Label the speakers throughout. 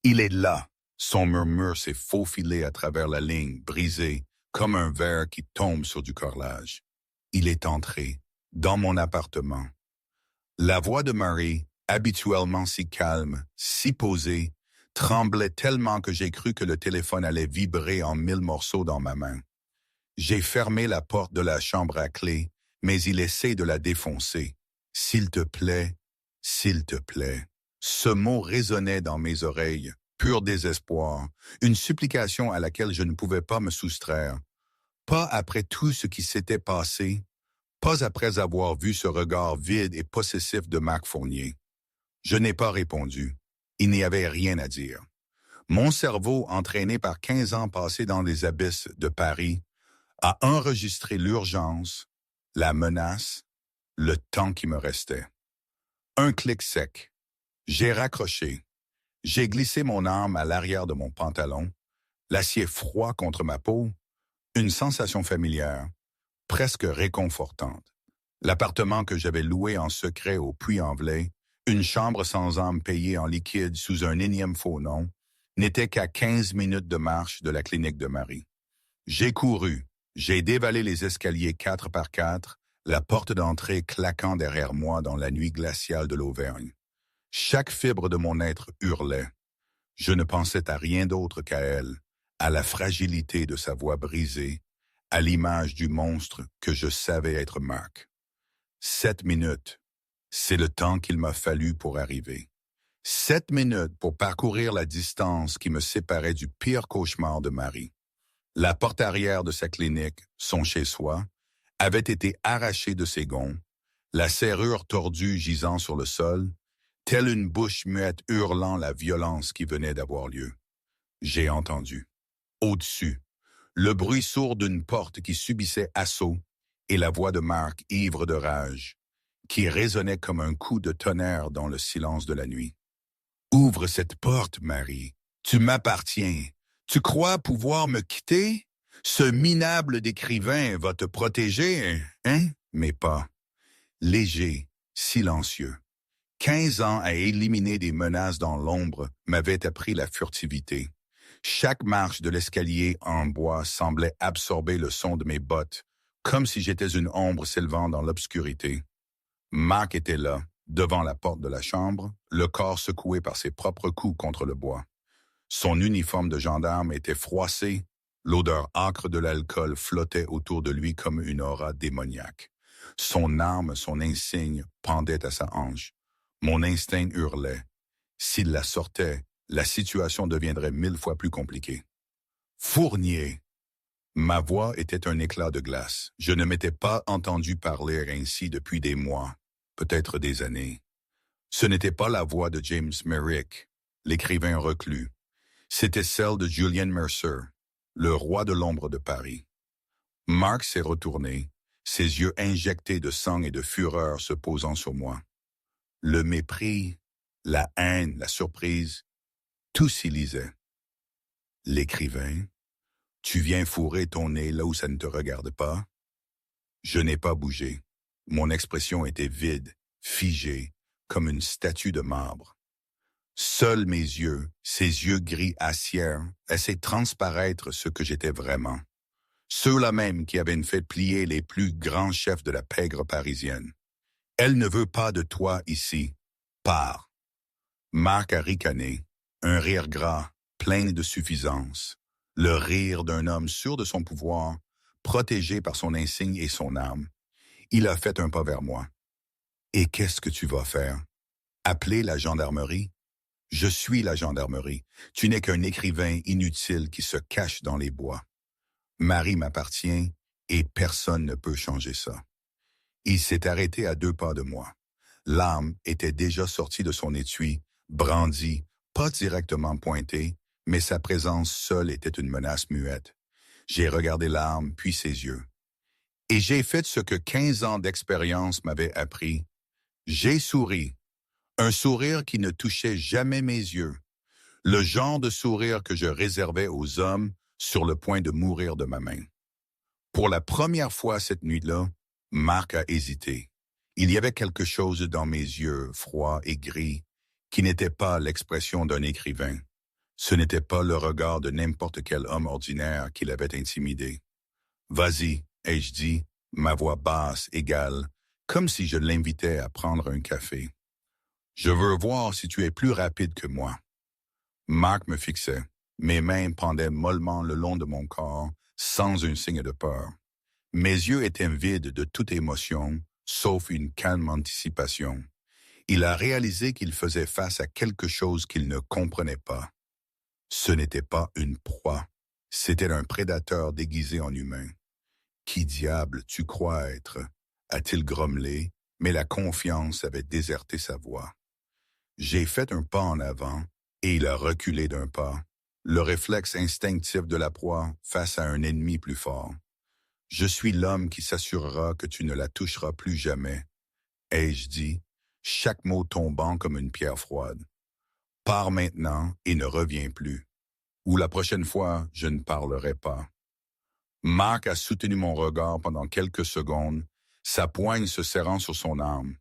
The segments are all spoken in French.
Speaker 1: Il est là. Son murmure s'est faufilé à travers la ligne, brisé, comme un verre qui tombe sur du carrelage. Il est entré, dans mon appartement. La voix de Marie, habituellement si calme, si posée, tremblait tellement que j'ai cru que le téléphone allait vibrer en 1000 morceaux dans ma main. J'ai fermé la porte de la chambre à clé, mais il essaie de la défoncer. S'il te plaît, s'il te plaît. Ce mot résonnait dans mes oreilles, pur désespoir, une supplication à laquelle je ne pouvais pas me soustraire. Pas après tout ce qui s'était passé, pas après avoir vu ce regard vide et possessif de Marc Fournier. Je n'ai pas répondu. Il n'y avait rien à dire. Mon cerveau, entraîné par 15 ans passés dans les abysses de Paris, a enregistré l'urgence, la menace, le temps qui me restait. Un clic sec. J'ai raccroché. J'ai glissé mon arme à l'arrière de mon pantalon, l'acier froid contre ma peau, une sensation familière, presque réconfortante. L'appartement que j'avais loué en secret au Puy-en-Velay, une chambre sans âme payée en liquide sous un énième faux nom, n'était qu'à 15 minutes de marche de la clinique de Marie. J'ai couru, j'ai dévalé les escaliers 4 par 4, la porte d'entrée claquant derrière moi dans la nuit glaciale de l'Auvergne. Chaque fibre de mon être hurlait. Je ne pensais à rien d'autre qu'à elle, à la fragilité de sa voix brisée, à l'image du monstre que je savais être Marc. 7 minutes, c'est le temps qu'il m'a fallu pour arriver. 7 minutes pour parcourir la distance qui me séparait du pire cauchemar de Marie. La porte arrière de sa clinique, son chez-soi, avait été arrachée de ses gonds, la serrure tordue gisant sur le sol, telle une bouche muette hurlant la violence qui venait d'avoir lieu. J'ai entendu. Au-dessus, le bruit sourd d'une porte qui subissait assaut et la voix de Marc ivre de rage, qui résonnait comme un coup de tonnerre dans le silence de la nuit. « Ouvre cette porte, Marie. Tu m'appartiens. Tu crois pouvoir me quitter? Ce minable d'écrivain va te protéger, hein? Mais pas. Léger, silencieux. 15 ans à éliminer des menaces dans l'ombre m'avaient appris la furtivité. Chaque marche de l'escalier en bois semblait absorber le son de mes bottes, comme si j'étais une ombre s'élevant dans l'obscurité. Marc était là, devant la porte de la chambre, le corps secoué par ses propres coups contre le bois. Son uniforme de gendarme était froissé, l'odeur âcre de l'alcool flottait autour de lui comme une aura démoniaque. Son arme, son insigne, pendait à sa hanche. Mon instinct hurlait. S'il la sortait, la situation deviendrait 1000 fois plus compliquée. Fournier! Ma voix était un éclat de glace. Je ne m'étais pas entendu parler ainsi depuis des mois, peut-être des années. Ce n'était pas la voix de James Merrick, l'écrivain reclus. C'était celle de Julian Mercer, le roi de l'ombre de Paris. Marc s'est retourné, ses yeux injectés de sang et de fureur se posant sur moi. Le mépris, la haine, la surprise, tout s'y lisait. L'écrivain, tu viens fourrer ton nez là où ça ne te regarde pas? Je n'ai pas bougé. Mon expression était vide, figée, comme une statue de marbre. Seuls mes yeux, ces yeux gris aciers, essaient de transparaître ce que j'étais vraiment. Ceux-là même qui avaient fait plier les plus grands chefs de la pègre parisienne. Elle ne veut pas de toi ici. Pars. Marc a ricané, un rire gras, plein de suffisance. Le rire d'un homme sûr de son pouvoir, protégé par son insigne et son âme. Il a fait un pas vers moi. Et qu'est-ce que tu vas faire? Appeler la gendarmerie? Je suis la gendarmerie. Tu n'es qu'un écrivain inutile qui se cache dans les bois. Marie m'appartient et personne ne peut changer ça. Il s'est arrêté à 2 pas de moi. L'arme était déjà sortie de son étui, brandie, pas directement pointée, mais sa présence seule était une menace muette. J'ai regardé l'arme, puis ses yeux. Et j'ai fait ce que 15 ans d'expérience m'avaient appris. J'ai souri. Un sourire qui ne touchait jamais mes yeux. Le genre de sourire que je réservais aux hommes sur le point de mourir de ma main. Pour la première fois cette nuit-là, Marc a hésité. Il y avait quelque chose dans mes yeux, froids et gris, qui n'était pas l'expression d'un écrivain. Ce n'était pas le regard de n'importe quel homme ordinaire qui l'avait intimidé. « Vas-y », ai-je dit, ma voix basse, égale, comme si je l'invitais à prendre un café. « Je veux voir si tu es plus rapide que moi. » Marc me fixait. Mes mains pendaient mollement le long de mon corps, sans un signe de peur. Mes yeux étaient vides de toute émotion, sauf une calme anticipation. Il a réalisé qu'il faisait face à quelque chose qu'il ne comprenait pas. Ce n'était pas une proie, c'était un prédateur déguisé en humain. « Qui diable tu crois être ?» a-t-il grommelé, mais la confiance avait déserté sa voix. J'ai fait un pas en avant, et il a reculé d'un pas, le réflexe instinctif de la proie face à un ennemi plus fort. « Je suis l'homme qui s'assurera que tu ne la toucheras plus jamais, » ai-je dit, chaque mot tombant comme une pierre froide. « Pars maintenant et ne reviens plus, ou la prochaine fois, je ne parlerai pas. » Marc a soutenu mon regard pendant quelques secondes, sa poigne se serrant sur son arme.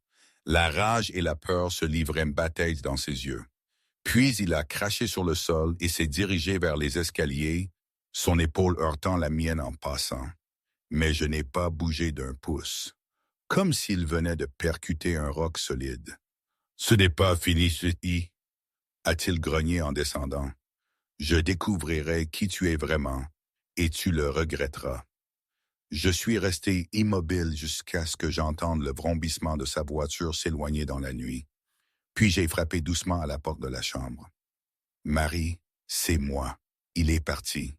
Speaker 1: La rage et la peur se livraient bataille dans ses yeux. Puis il a craché sur le sol et s'est dirigé vers les escaliers, son épaule heurtant la mienne en passant. Mais je n'ai pas bougé d'un pouce, comme s'il venait de percuter un roc solide. « Ce n'est pas fini, ceci, » a-t-il grogné en descendant. « Je découvrirai qui tu es vraiment, et tu le regretteras. » Je suis resté immobile jusqu'à ce que j'entende le vrombissement de sa voiture s'éloigner dans la nuit. Puis j'ai frappé doucement à la porte de la chambre. « Marie, c'est moi. Il est parti. »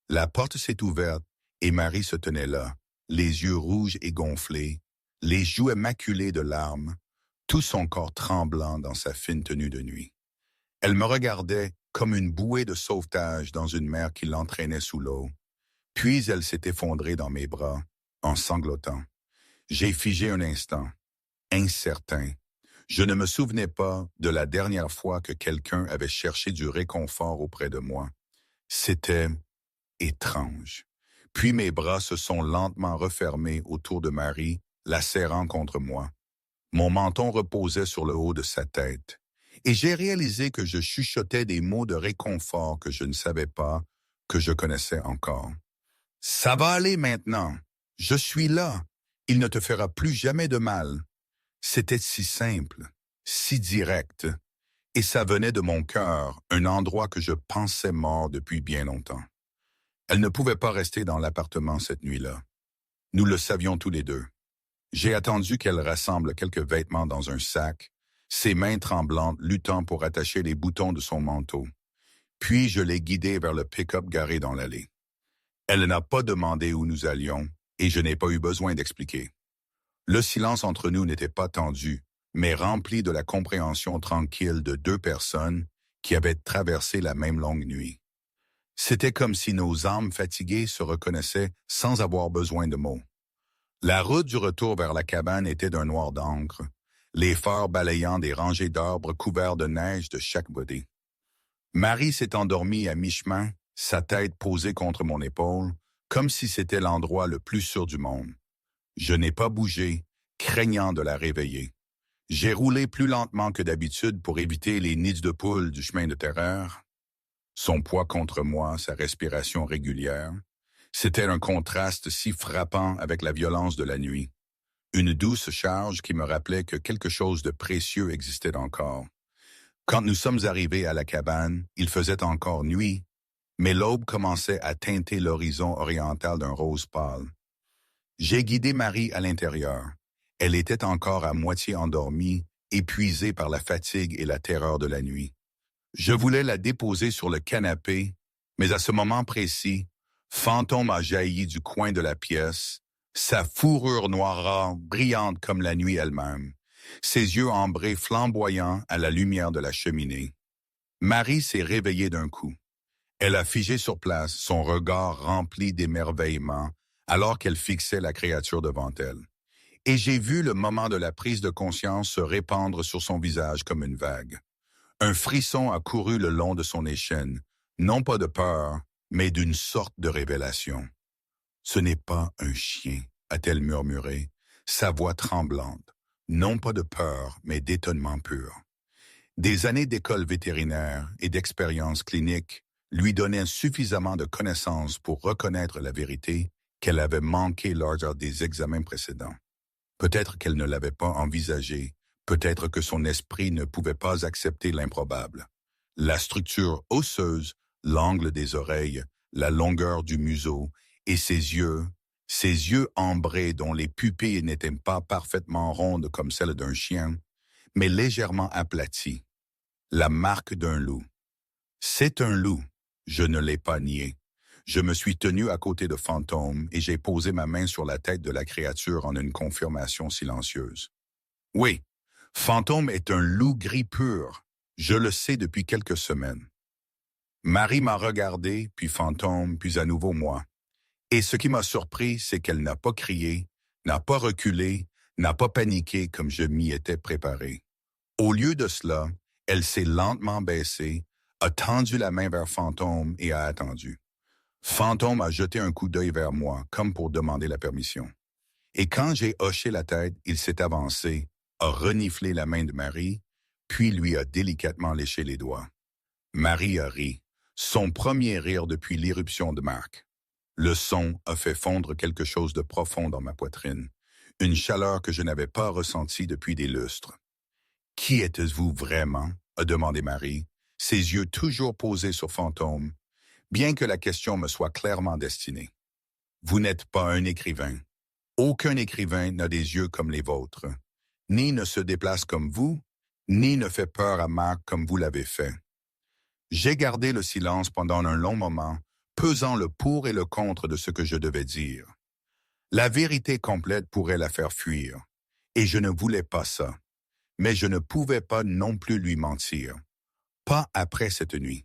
Speaker 1: La porte s'est ouverte et Marie se tenait là, les yeux rouges et gonflés, les joues maculées de larmes, tout son corps tremblant dans sa fine tenue de nuit. Elle me regardait comme une bouée de sauvetage dans une mer qui l'entraînait sous l'eau. Puis elle s'est effondrée dans mes bras, en sanglotant. J'ai figé un instant, incertain. Je ne me souvenais pas de la dernière fois que quelqu'un avait cherché du réconfort auprès de moi. C'était étrange. Puis mes bras se sont lentement refermés autour de Marie, la serrant contre moi. Mon menton reposait sur le haut de sa tête. Et j'ai réalisé que je chuchotais des mots de réconfort que je ne savais pas, que je connaissais encore. « Ça va aller maintenant. Je suis là. Il ne te fera plus jamais de mal. » C'était si simple, si direct, et ça venait de mon cœur, un endroit que je pensais mort depuis bien longtemps. Elle ne pouvait pas rester dans l'appartement cette nuit-là. Nous le savions tous les deux. J'ai attendu qu'elle rassemble quelques vêtements dans un sac, ses mains tremblantes luttant pour attacher les boutons de son manteau. Puis je l'ai guidée vers le pick-up garé dans l'allée. Elle n'a pas demandé où nous allions, et je n'ai pas eu besoin d'expliquer. Le silence entre nous n'était pas tendu, mais rempli de la compréhension tranquille de deux personnes qui avaient traversé la même longue nuit. C'était comme si nos âmes fatiguées se reconnaissaient sans avoir besoin de mots. La route du retour vers la cabane était d'un noir d'encre, les phares balayant des rangées d'arbres couverts de neige de chaque côté. Marie s'est endormie à mi-chemin, sa tête posée contre mon épaule, comme si c'était l'endroit le plus sûr du monde. Je n'ai pas bougé, craignant de la réveiller. J'ai roulé plus lentement que d'habitude pour éviter les nids de poules du chemin de terreur. Son poids contre moi, sa respiration régulière. C'était un contraste si frappant avec la violence de la nuit. Une douce charge qui me rappelait que quelque chose de précieux existait encore. Quand nous sommes arrivés à la cabane, il faisait encore nuit, mais l'aube commençait à teinter l'horizon oriental d'un rose pâle. J'ai guidé Marie à l'intérieur. Elle était encore à moitié endormie, épuisée par la fatigue et la terreur de la nuit. Je voulais la déposer sur le canapé, mais à ce moment précis, Fantôme a jailli du coin de la pièce, sa fourrure noirâtre brillante comme la nuit elle-même, ses yeux ambrés flamboyants à la lumière de la cheminée. Marie s'est réveillée d'un coup. Elle a figé sur place, son regard rempli d'émerveillement, alors qu'elle fixait la créature devant elle. Et j'ai vu le moment de la prise de conscience se répandre sur son visage comme une vague. Un frisson a couru le long de son échine, non pas de peur, mais d'une sorte de révélation. « Ce n'est pas un chien », a-t-elle murmuré, sa voix tremblante, non pas de peur, mais d'étonnement pur. Des années d'école vétérinaire et d'expérience clinique lui donnaient suffisamment de connaissances pour reconnaître la vérité qu'elle avait manquée lors des examens précédents. Peut-être qu'elle ne l'avait pas envisagé, peut-être que son esprit ne pouvait pas accepter l'improbable. La structure osseuse, l'angle des oreilles, la longueur du museau et ses yeux ambrés dont les pupilles n'étaient pas parfaitement rondes comme celles d'un chien, mais légèrement aplaties. La marque d'un loup. C'est un loup, je ne l'ai pas nié. Je me suis tenu à côté de Fantôme et j'ai posé ma main sur la tête de la créature en une confirmation silencieuse. Oui, Fantôme est un loup gris pur. Je le sais depuis quelques semaines. Marie m'a regardé, puis Fantôme, puis à nouveau moi. Et ce qui m'a surpris, c'est qu'elle n'a pas crié, n'a pas reculé, n'a pas paniqué comme je m'y étais préparé. Au lieu de cela, elle s'est lentement baissée, a tendu la main vers Fantôme et a attendu. Fantôme a jeté un coup d'œil vers moi, comme pour demander la permission. Et quand j'ai hoché la tête, il s'est avancé, a reniflé la main de Marie, puis lui a délicatement léché les doigts. Marie a ri, son premier rire depuis l'irruption de Marc. Le son a fait fondre quelque chose de profond dans ma poitrine, une chaleur que je n'avais pas ressentie depuis des lustres. « Qui êtes-vous vraiment ?» a demandé Marie, ses yeux toujours posés sur Fantôme, bien que la question me soit clairement destinée. « Vous n'êtes pas un écrivain. Aucun écrivain n'a des yeux comme les vôtres, ni ne se déplace comme vous, ni ne fait peur à Marc comme vous l'avez fait. » J'ai gardé le silence pendant un long moment, pesant le pour et le contre de ce que je devais dire. La vérité complète pourrait la faire fuir, et je ne voulais pas ça. Mais je ne pouvais pas non plus lui mentir. Pas après cette nuit.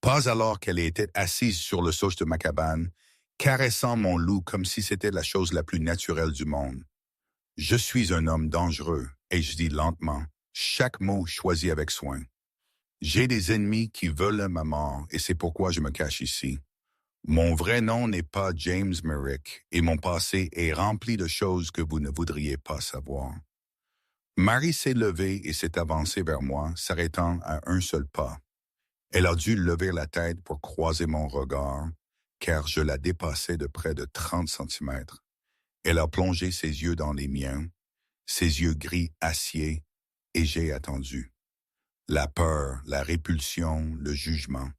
Speaker 1: Pas alors qu'elle était assise sur le socle de ma cabane, caressant mon loup comme si c'était la chose la plus naturelle du monde. Je suis un homme dangereux, et je dis lentement, chaque mot choisi avec soin. J'ai des ennemis qui veulent ma mort, et c'est pourquoi je me cache ici. Mon vrai nom n'est pas James Merrick, et mon passé est rempli de choses que vous ne voudriez pas savoir. Marie s'est levée et s'est avancée vers moi, s'arrêtant à un seul pas. Elle a dû lever la tête pour croiser mon regard, car je la dépassais de près de 30 centimètres. Elle a plongé ses yeux dans les miens, ses yeux gris acier, et j'ai attendu. La peur, la répulsion, le jugement.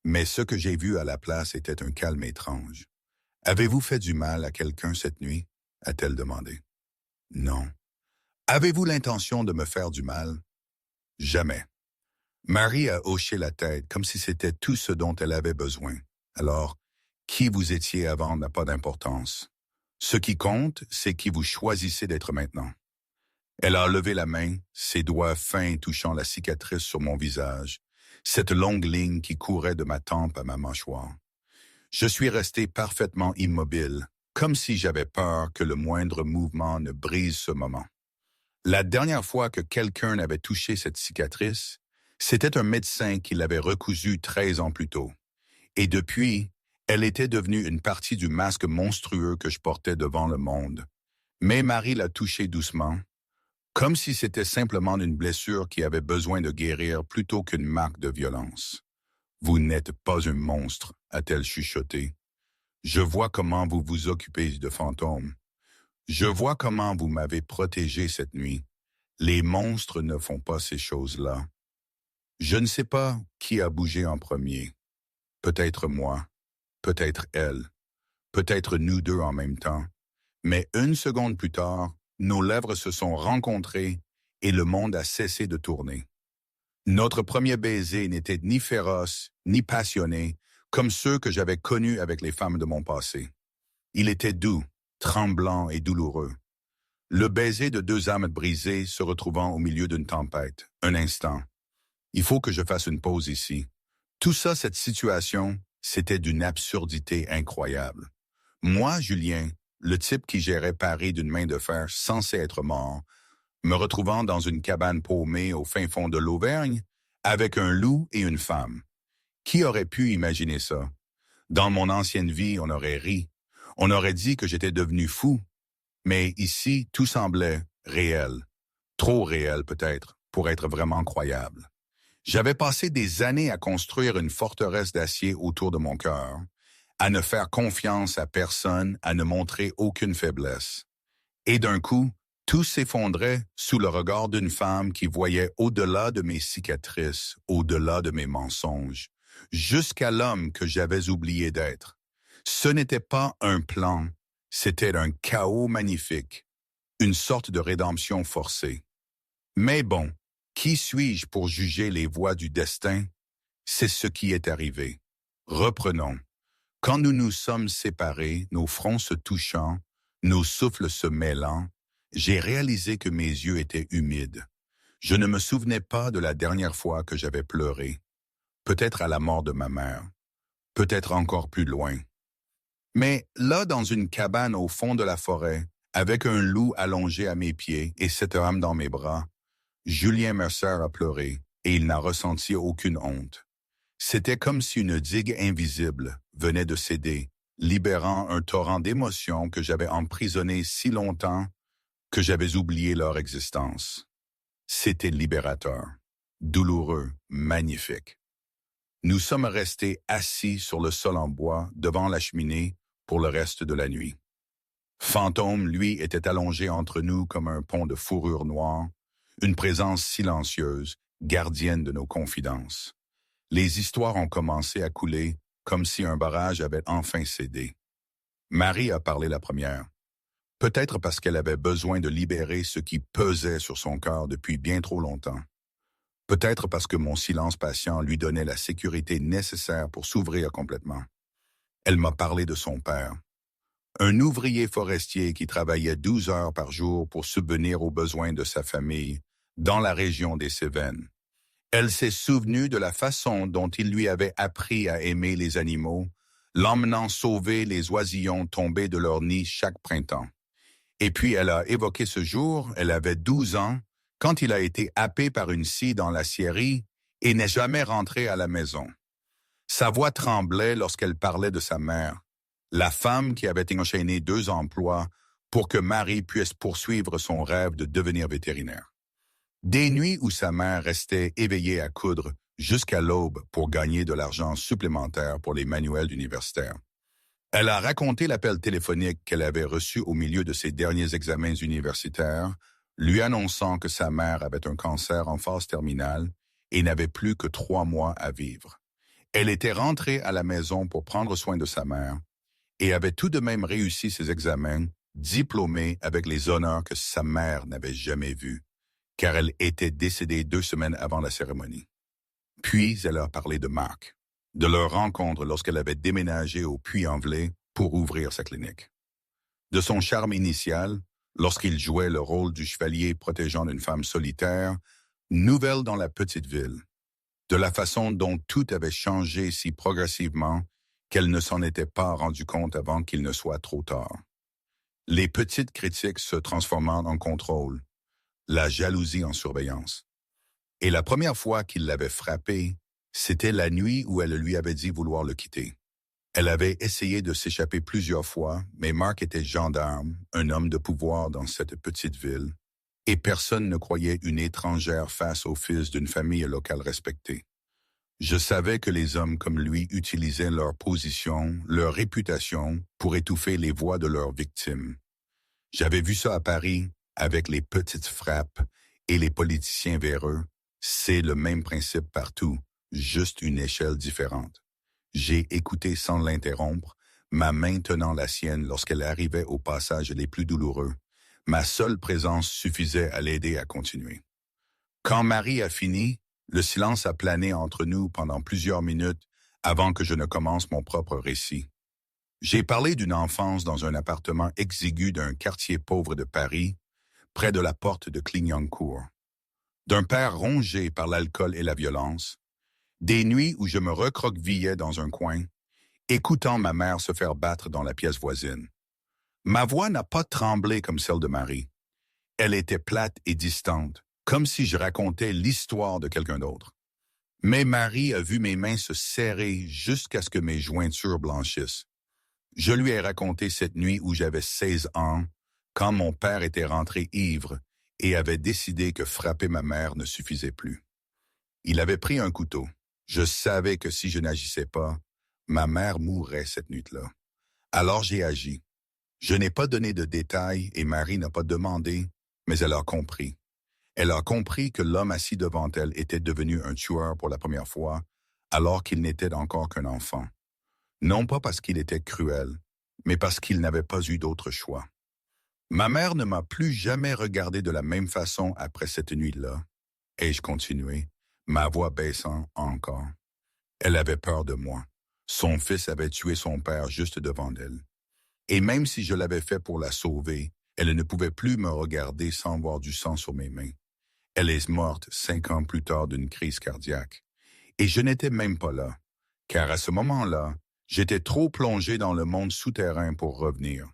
Speaker 1: Mais ce que j'ai vu à la place était un calme étrange. « Avez-vous fait du mal à quelqu'un cette nuit ?» a-t-elle demandé. « Non. » « Avez-vous l'intention de me faire du mal? » « Jamais. » Marie a hoché la tête comme si c'était tout ce dont elle avait besoin. Alors, qui vous étiez avant n'a pas d'importance. Ce qui compte, c'est qui vous choisissez d'être maintenant. Elle a levé la main, ses doigts fins touchant la cicatrice sur mon visage, cette longue ligne qui courait de ma tempe à ma mâchoire. Je suis resté parfaitement immobile, comme si j'avais peur que le moindre mouvement ne brise ce moment. La dernière fois que quelqu'un avait touché cette cicatrice, c'était un médecin qui l'avait recousue 13 ans plus tôt. Et depuis, elle était devenue une partie du masque monstrueux que je portais devant le monde. Mais Marie l'a touchée doucement, comme si c'était simplement une blessure qui avait besoin de guérir plutôt qu'une marque de violence. « Vous n'êtes pas un monstre », a-t-elle chuchoté. « Je vois comment vous vous occupez de Fantôme. Je vois comment vous m'avez protégé cette nuit. Les monstres ne font pas ces choses-là. Je ne sais pas qui a bougé en premier. Peut-être moi, peut-être elle, peut-être nous deux en même temps. Mais une seconde plus tard, nos lèvres se sont rencontrées et le monde a cessé de tourner. Notre premier baiser n'était ni féroce, ni passionné, comme ceux que j'avais connus avec les femmes de mon passé. Il était doux, tremblant et douloureux. Le baiser de deux âmes brisées se retrouvant au milieu d'une tempête. Un instant. Il faut que je fasse une pause ici. Tout ça, cette situation, c'était d'une absurdité incroyable. Moi, Julien, le type qui gérait Paris d'une main de fer censé être mort, me retrouvant dans une cabane paumée au fin fond de l'Auvergne, avec un loup et une femme. Qui aurait pu imaginer ça? Dans mon ancienne vie, on aurait ri. On aurait dit que j'étais devenu fou. Mais ici, tout semblait réel. Trop réel peut-être, pour être vraiment croyable. J'avais passé des années à construire une forteresse d'acier autour de mon cœur, à ne faire confiance à personne, à ne montrer aucune faiblesse. Et d'un coup, tout s'effondrait sous le regard d'une femme qui voyait au-delà de mes cicatrices, au-delà de mes mensonges, jusqu'à l'homme que j'avais oublié d'être. Ce n'était pas un plan, c'était un chaos magnifique, une sorte de rédemption forcée. Mais bon, qui suis-je pour juger les voies du destin? C'est ce qui est arrivé. Reprenons. Quand nous nous sommes séparés, nos fronts se touchant, nos souffles se mêlant, j'ai réalisé que mes yeux étaient humides. Je ne me souvenais pas de la dernière fois que j'avais pleuré. Peut-être à la mort de ma mère. Peut-être encore plus loin. Mais là, dans une cabane au fond de la forêt, avec un loup allongé à mes pieds et cette âme dans mes bras, Julien Mercer a pleuré et il n'a ressenti aucune honte. C'était comme si une digue invisible venait de céder, libérant un torrent d'émotions que j'avais emprisonné si longtemps que j'avais oublié leur existence. C'était libérateur, douloureux, magnifique. Nous sommes restés assis sur le sol en bois devant la cheminée pour le reste de la nuit. Fantôme, lui, était allongé entre nous comme un pont de fourrure noire, une présence silencieuse, gardienne de nos confidences. Les histoires ont commencé à couler comme si un barrage avait enfin cédé. Marie a parlé la première. Peut-être parce qu'elle avait besoin de libérer ce qui pesait sur son cœur depuis bien trop longtemps. Peut-être parce que mon silence patient lui donnait la sécurité nécessaire pour s'ouvrir complètement. Elle m'a parlé de son père. Un ouvrier forestier qui travaillait 12 heures par jour pour subvenir aux besoins de sa famille dans la région des Cévennes. Elle s'est souvenue de la façon dont il lui avait appris à aimer les animaux, l'emmenant sauver les oisillons tombés de leur nid chaque printemps. Et puis elle a évoqué ce jour, elle avait 12 ans, quand il a été happé par une scie dans la scierie et n'est jamais rentré à la maison. Sa voix tremblait lorsqu'elle parlait de sa mère, la femme qui avait enchaîné 2 emplois pour que Marie puisse poursuivre son rêve de devenir vétérinaire. Des nuits où sa mère restait éveillée à coudre jusqu'à l'aube pour gagner de l'argent supplémentaire pour les manuels universitaires. Elle a raconté l'appel téléphonique qu'elle avait reçu au milieu de ses derniers examens universitaires, lui annonçant que sa mère avait un cancer en phase terminale et n'avait plus que 3 mois à vivre. Elle était rentrée à la maison pour prendre soin de sa mère et avait tout de même réussi ses examens, diplômée avec les honneurs que sa mère n'avait jamais vus, car elle était décédée 2 semaines avant la cérémonie. Puis elle a parlé de Marc, de leur rencontre lorsqu'elle avait déménagé au Puy-en-Velay pour ouvrir sa clinique. De son charme initial, lorsqu'il jouait le rôle du chevalier protégeant une femme solitaire, nouvelle dans la petite ville. De la façon dont tout avait changé si progressivement qu'elle ne s'en était pas rendue compte avant qu'il ne soit trop tard. Les petites critiques se transformant en contrôle, la jalousie en surveillance. Et la première fois qu'il l'avait frappée, c'était la nuit où elle lui avait dit vouloir le quitter. Elle avait essayé de s'échapper plusieurs fois, mais Marc était gendarme, un homme de pouvoir dans cette petite ville, et personne ne croyait une étrangère face au fils d'une famille locale respectée. Je savais que les hommes comme lui utilisaient leur position, leur réputation pour étouffer les voix de leurs victimes. J'avais vu ça à Paris avec les petites frappes et les politiciens véreux. C'est le même principe partout, juste une échelle différente. J'ai écouté sans l'interrompre, ma main tenant la sienne lorsqu'elle arrivait aux passages les plus douloureux. Ma seule présence suffisait à l'aider à continuer. Quand Marie a fini, le silence a plané entre nous pendant plusieurs minutes avant que je ne commence mon propre récit. J'ai parlé d'une enfance dans un appartement exigu d'un quartier pauvre de Paris, près de la porte de Clignancourt. D'un père rongé par l'alcool et la violence, des nuits où je me recroquevillais dans un coin, écoutant ma mère se faire battre dans la pièce voisine. Ma voix n'a pas tremblé comme celle de Marie. Elle était plate et distante, comme si je racontais l'histoire de quelqu'un d'autre. Mais Marie a vu mes mains se serrer jusqu'à ce que mes jointures blanchissent. Je lui ai raconté cette nuit où j'avais 16 ans, quand mon père était rentré ivre et avait décidé que frapper ma mère ne suffisait plus. Il avait pris un couteau. Je savais que si je n'agissais pas, ma mère mourrait cette nuit-là. Alors j'ai agi. Je n'ai pas donné de détails et Marie n'a pas demandé, mais elle a compris. Elle a compris que l'homme assis devant elle était devenu un tueur pour la première fois, alors qu'il n'était encore qu'un enfant. Non pas parce qu'il était cruel, mais parce qu'il n'avait pas eu d'autre choix. Ma mère ne m'a plus jamais regardé de la même façon après cette nuit-là. Ai-je continué, ma voix baissant encore. Elle avait peur de moi. Son fils avait tué son père juste devant elle. Et même si je l'avais fait pour la sauver, elle ne pouvait plus me regarder sans voir du sang sur mes mains. Elle est morte 5 ans plus tard d'une crise cardiaque. Et je n'étais même pas là, car à ce moment-là, j'étais trop plongé dans le monde souterrain pour revenir.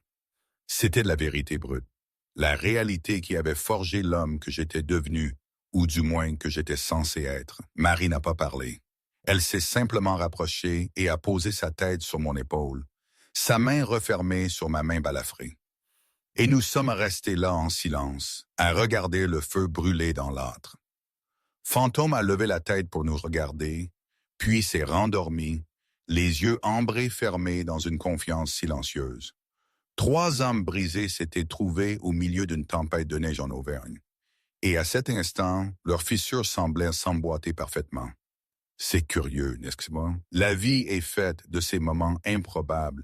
Speaker 1: C'était la vérité brute, la réalité qui avait forgé l'homme que j'étais devenu, ou du moins que j'étais censé être. Marie n'a pas parlé. Elle s'est simplement rapprochée et a posé sa tête sur mon épaule, sa main refermée sur ma main balafrée. Et nous sommes restés là en silence, à regarder le feu brûler dans l'âtre. Fantôme a levé la tête pour nous regarder, puis s'est rendormi, les yeux ambrés fermés dans une confiance silencieuse. 3 âmes brisées s'étaient trouvées au milieu d'une tempête de neige en Auvergne. Et à cet instant, leurs fissures semblaient s'emboîter parfaitement. C'est curieux, n'est-ce pas? La vie est faite de ces moments improbables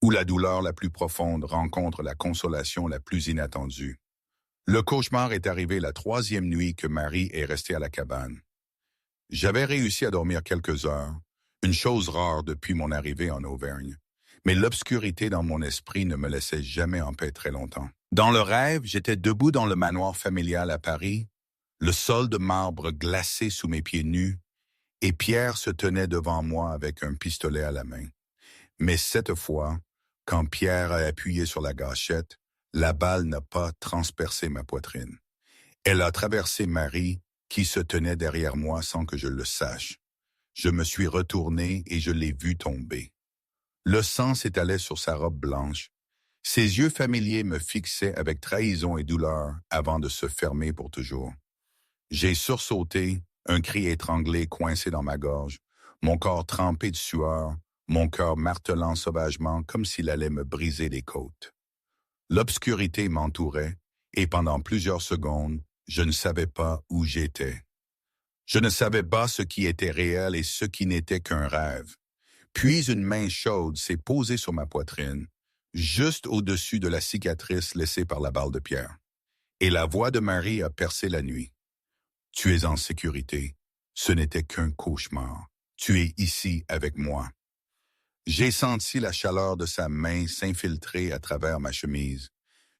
Speaker 1: où la douleur la plus profonde rencontre la consolation la plus inattendue. Le cauchemar est arrivé la 3e nuit que Marie est restée à la cabane. J'avais réussi à dormir quelques heures, une chose rare depuis mon arrivée en Auvergne. Mais l'obscurité dans mon esprit ne me laissait jamais en paix très longtemps. Dans le rêve, j'étais debout dans le manoir familial à Paris, le sol de marbre glacé sous mes pieds nus, et Pierre se tenait devant moi avec un pistolet à la main. Mais cette fois, quand Pierre a appuyé sur la gâchette, la balle n'a pas transpercé ma poitrine. Elle a traversé Marie, qui se tenait derrière moi sans que je le sache. Je me suis retourné et je l'ai vue tomber. Le sang s'étalait sur sa robe blanche. Ses yeux familiers me fixaient avec trahison et douleur avant de se fermer pour toujours. J'ai sursauté, un cri étranglé coincé dans ma gorge, mon corps trempé de sueur, mon cœur martelant sauvagement comme s'il allait me briser les côtes. L'obscurité m'entourait, et pendant plusieurs secondes, je ne savais pas où j'étais. Je ne savais pas ce qui était réel et ce qui n'était qu'un rêve. Puis une main chaude s'est posée sur ma poitrine, juste au-dessus de la cicatrice laissée par la balle de Pierre. Et la voix de Marie a percé la nuit. « Tu es en sécurité. Ce n'était qu'un cauchemar. Tu es ici avec moi. » J'ai senti la chaleur de sa main s'infiltrer à travers ma chemise.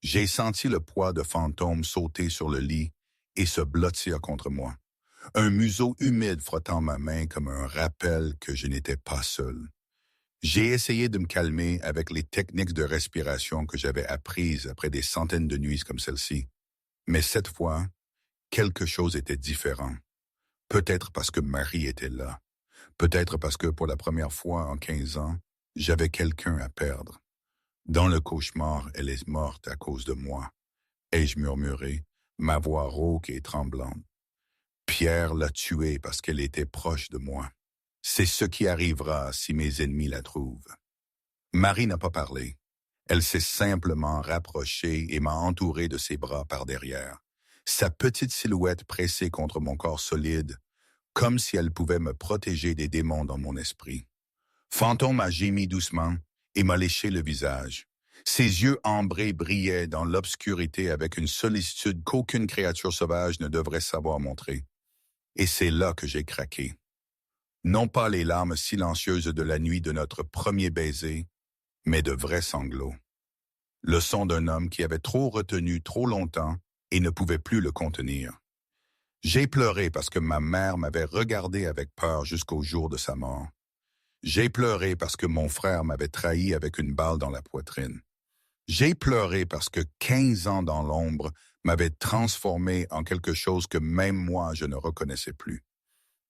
Speaker 1: J'ai senti le poids de Fantôme sauter sur le lit et se blottir contre moi. Un museau humide frottant ma main comme un rappel que je n'étais pas seul. J'ai essayé de me calmer avec les techniques de respiration que j'avais apprises après des centaines de nuits comme celle-ci. Mais cette fois, quelque chose était différent. Peut-être parce que Marie était là. Peut-être parce que pour la première fois en 15 ans, j'avais quelqu'un à perdre. Dans le cauchemar, elle est morte à cause de moi. Ai-je murmuré, ma voix rauque et tremblante. Pierre l'a tuée parce qu'elle était proche de moi. C'est ce qui arrivera si mes ennemis la trouvent. Marie n'a pas parlé. Elle s'est simplement rapprochée et m'a entouré de ses bras par derrière. Sa petite silhouette pressée contre mon corps solide, comme si elle pouvait me protéger des démons dans mon esprit. Fantôme a gémi doucement et m'a léché le visage. Ses yeux ambrés brillaient dans l'obscurité avec une sollicitude qu'aucune créature sauvage ne devrait savoir montrer. Et c'est là que j'ai craqué. Non pas les larmes silencieuses de la nuit de notre premier baiser, mais de vrais sanglots. Le son d'un homme qui avait trop retenu trop longtemps et ne pouvait plus le contenir. J'ai pleuré parce que ma mère m'avait regardé avec peur jusqu'au jour de sa mort. J'ai pleuré parce que mon frère m'avait trahi avec une balle dans la poitrine. J'ai pleuré parce que 15 ans dans l'ombre m'avaient transformé en quelque chose que même moi je ne reconnaissais plus.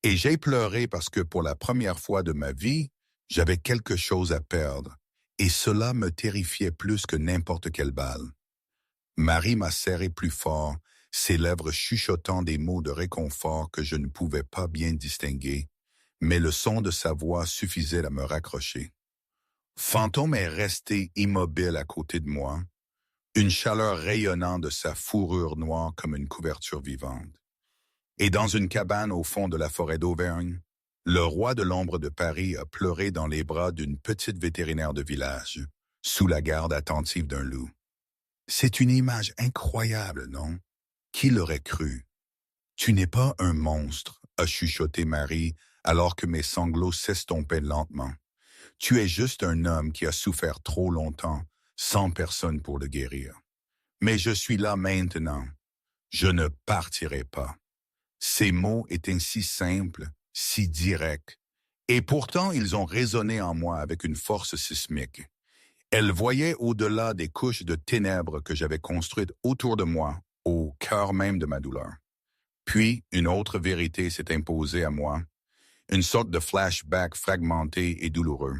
Speaker 1: Et j'ai pleuré parce que pour la première fois de ma vie, j'avais quelque chose à perdre, et cela me terrifiait plus que n'importe quelle balle. Marie m'a serré plus fort, ses lèvres chuchotant des mots de réconfort que je ne pouvais pas bien distinguer, mais le son de sa voix suffisait à me raccrocher. Fantôme est resté immobile à côté de moi, une chaleur rayonnant de sa fourrure noire comme une couverture vivante. Et dans une cabane au fond de la forêt d'Auvergne, le roi de l'ombre de Paris a pleuré dans les bras d'une petite vétérinaire de village, sous la garde attentive d'un loup. C'est une image incroyable, non? Qui l'aurait cru? Tu n'es pas un monstre, a chuchoté Marie alors que mes sanglots s'estompaient lentement. Tu es juste un homme qui a souffert trop longtemps, sans personne pour le guérir. Mais je suis là maintenant. Je ne partirai pas. Ces mots étaient si simples, si directs, et pourtant ils ont résonné en moi avec une force sismique. Elle voyait au-delà des couches de ténèbres que j'avais construites autour de moi, au cœur même de ma douleur. Puis, une autre vérité s'est imposée à moi, une sorte de flashback fragmenté et douloureux.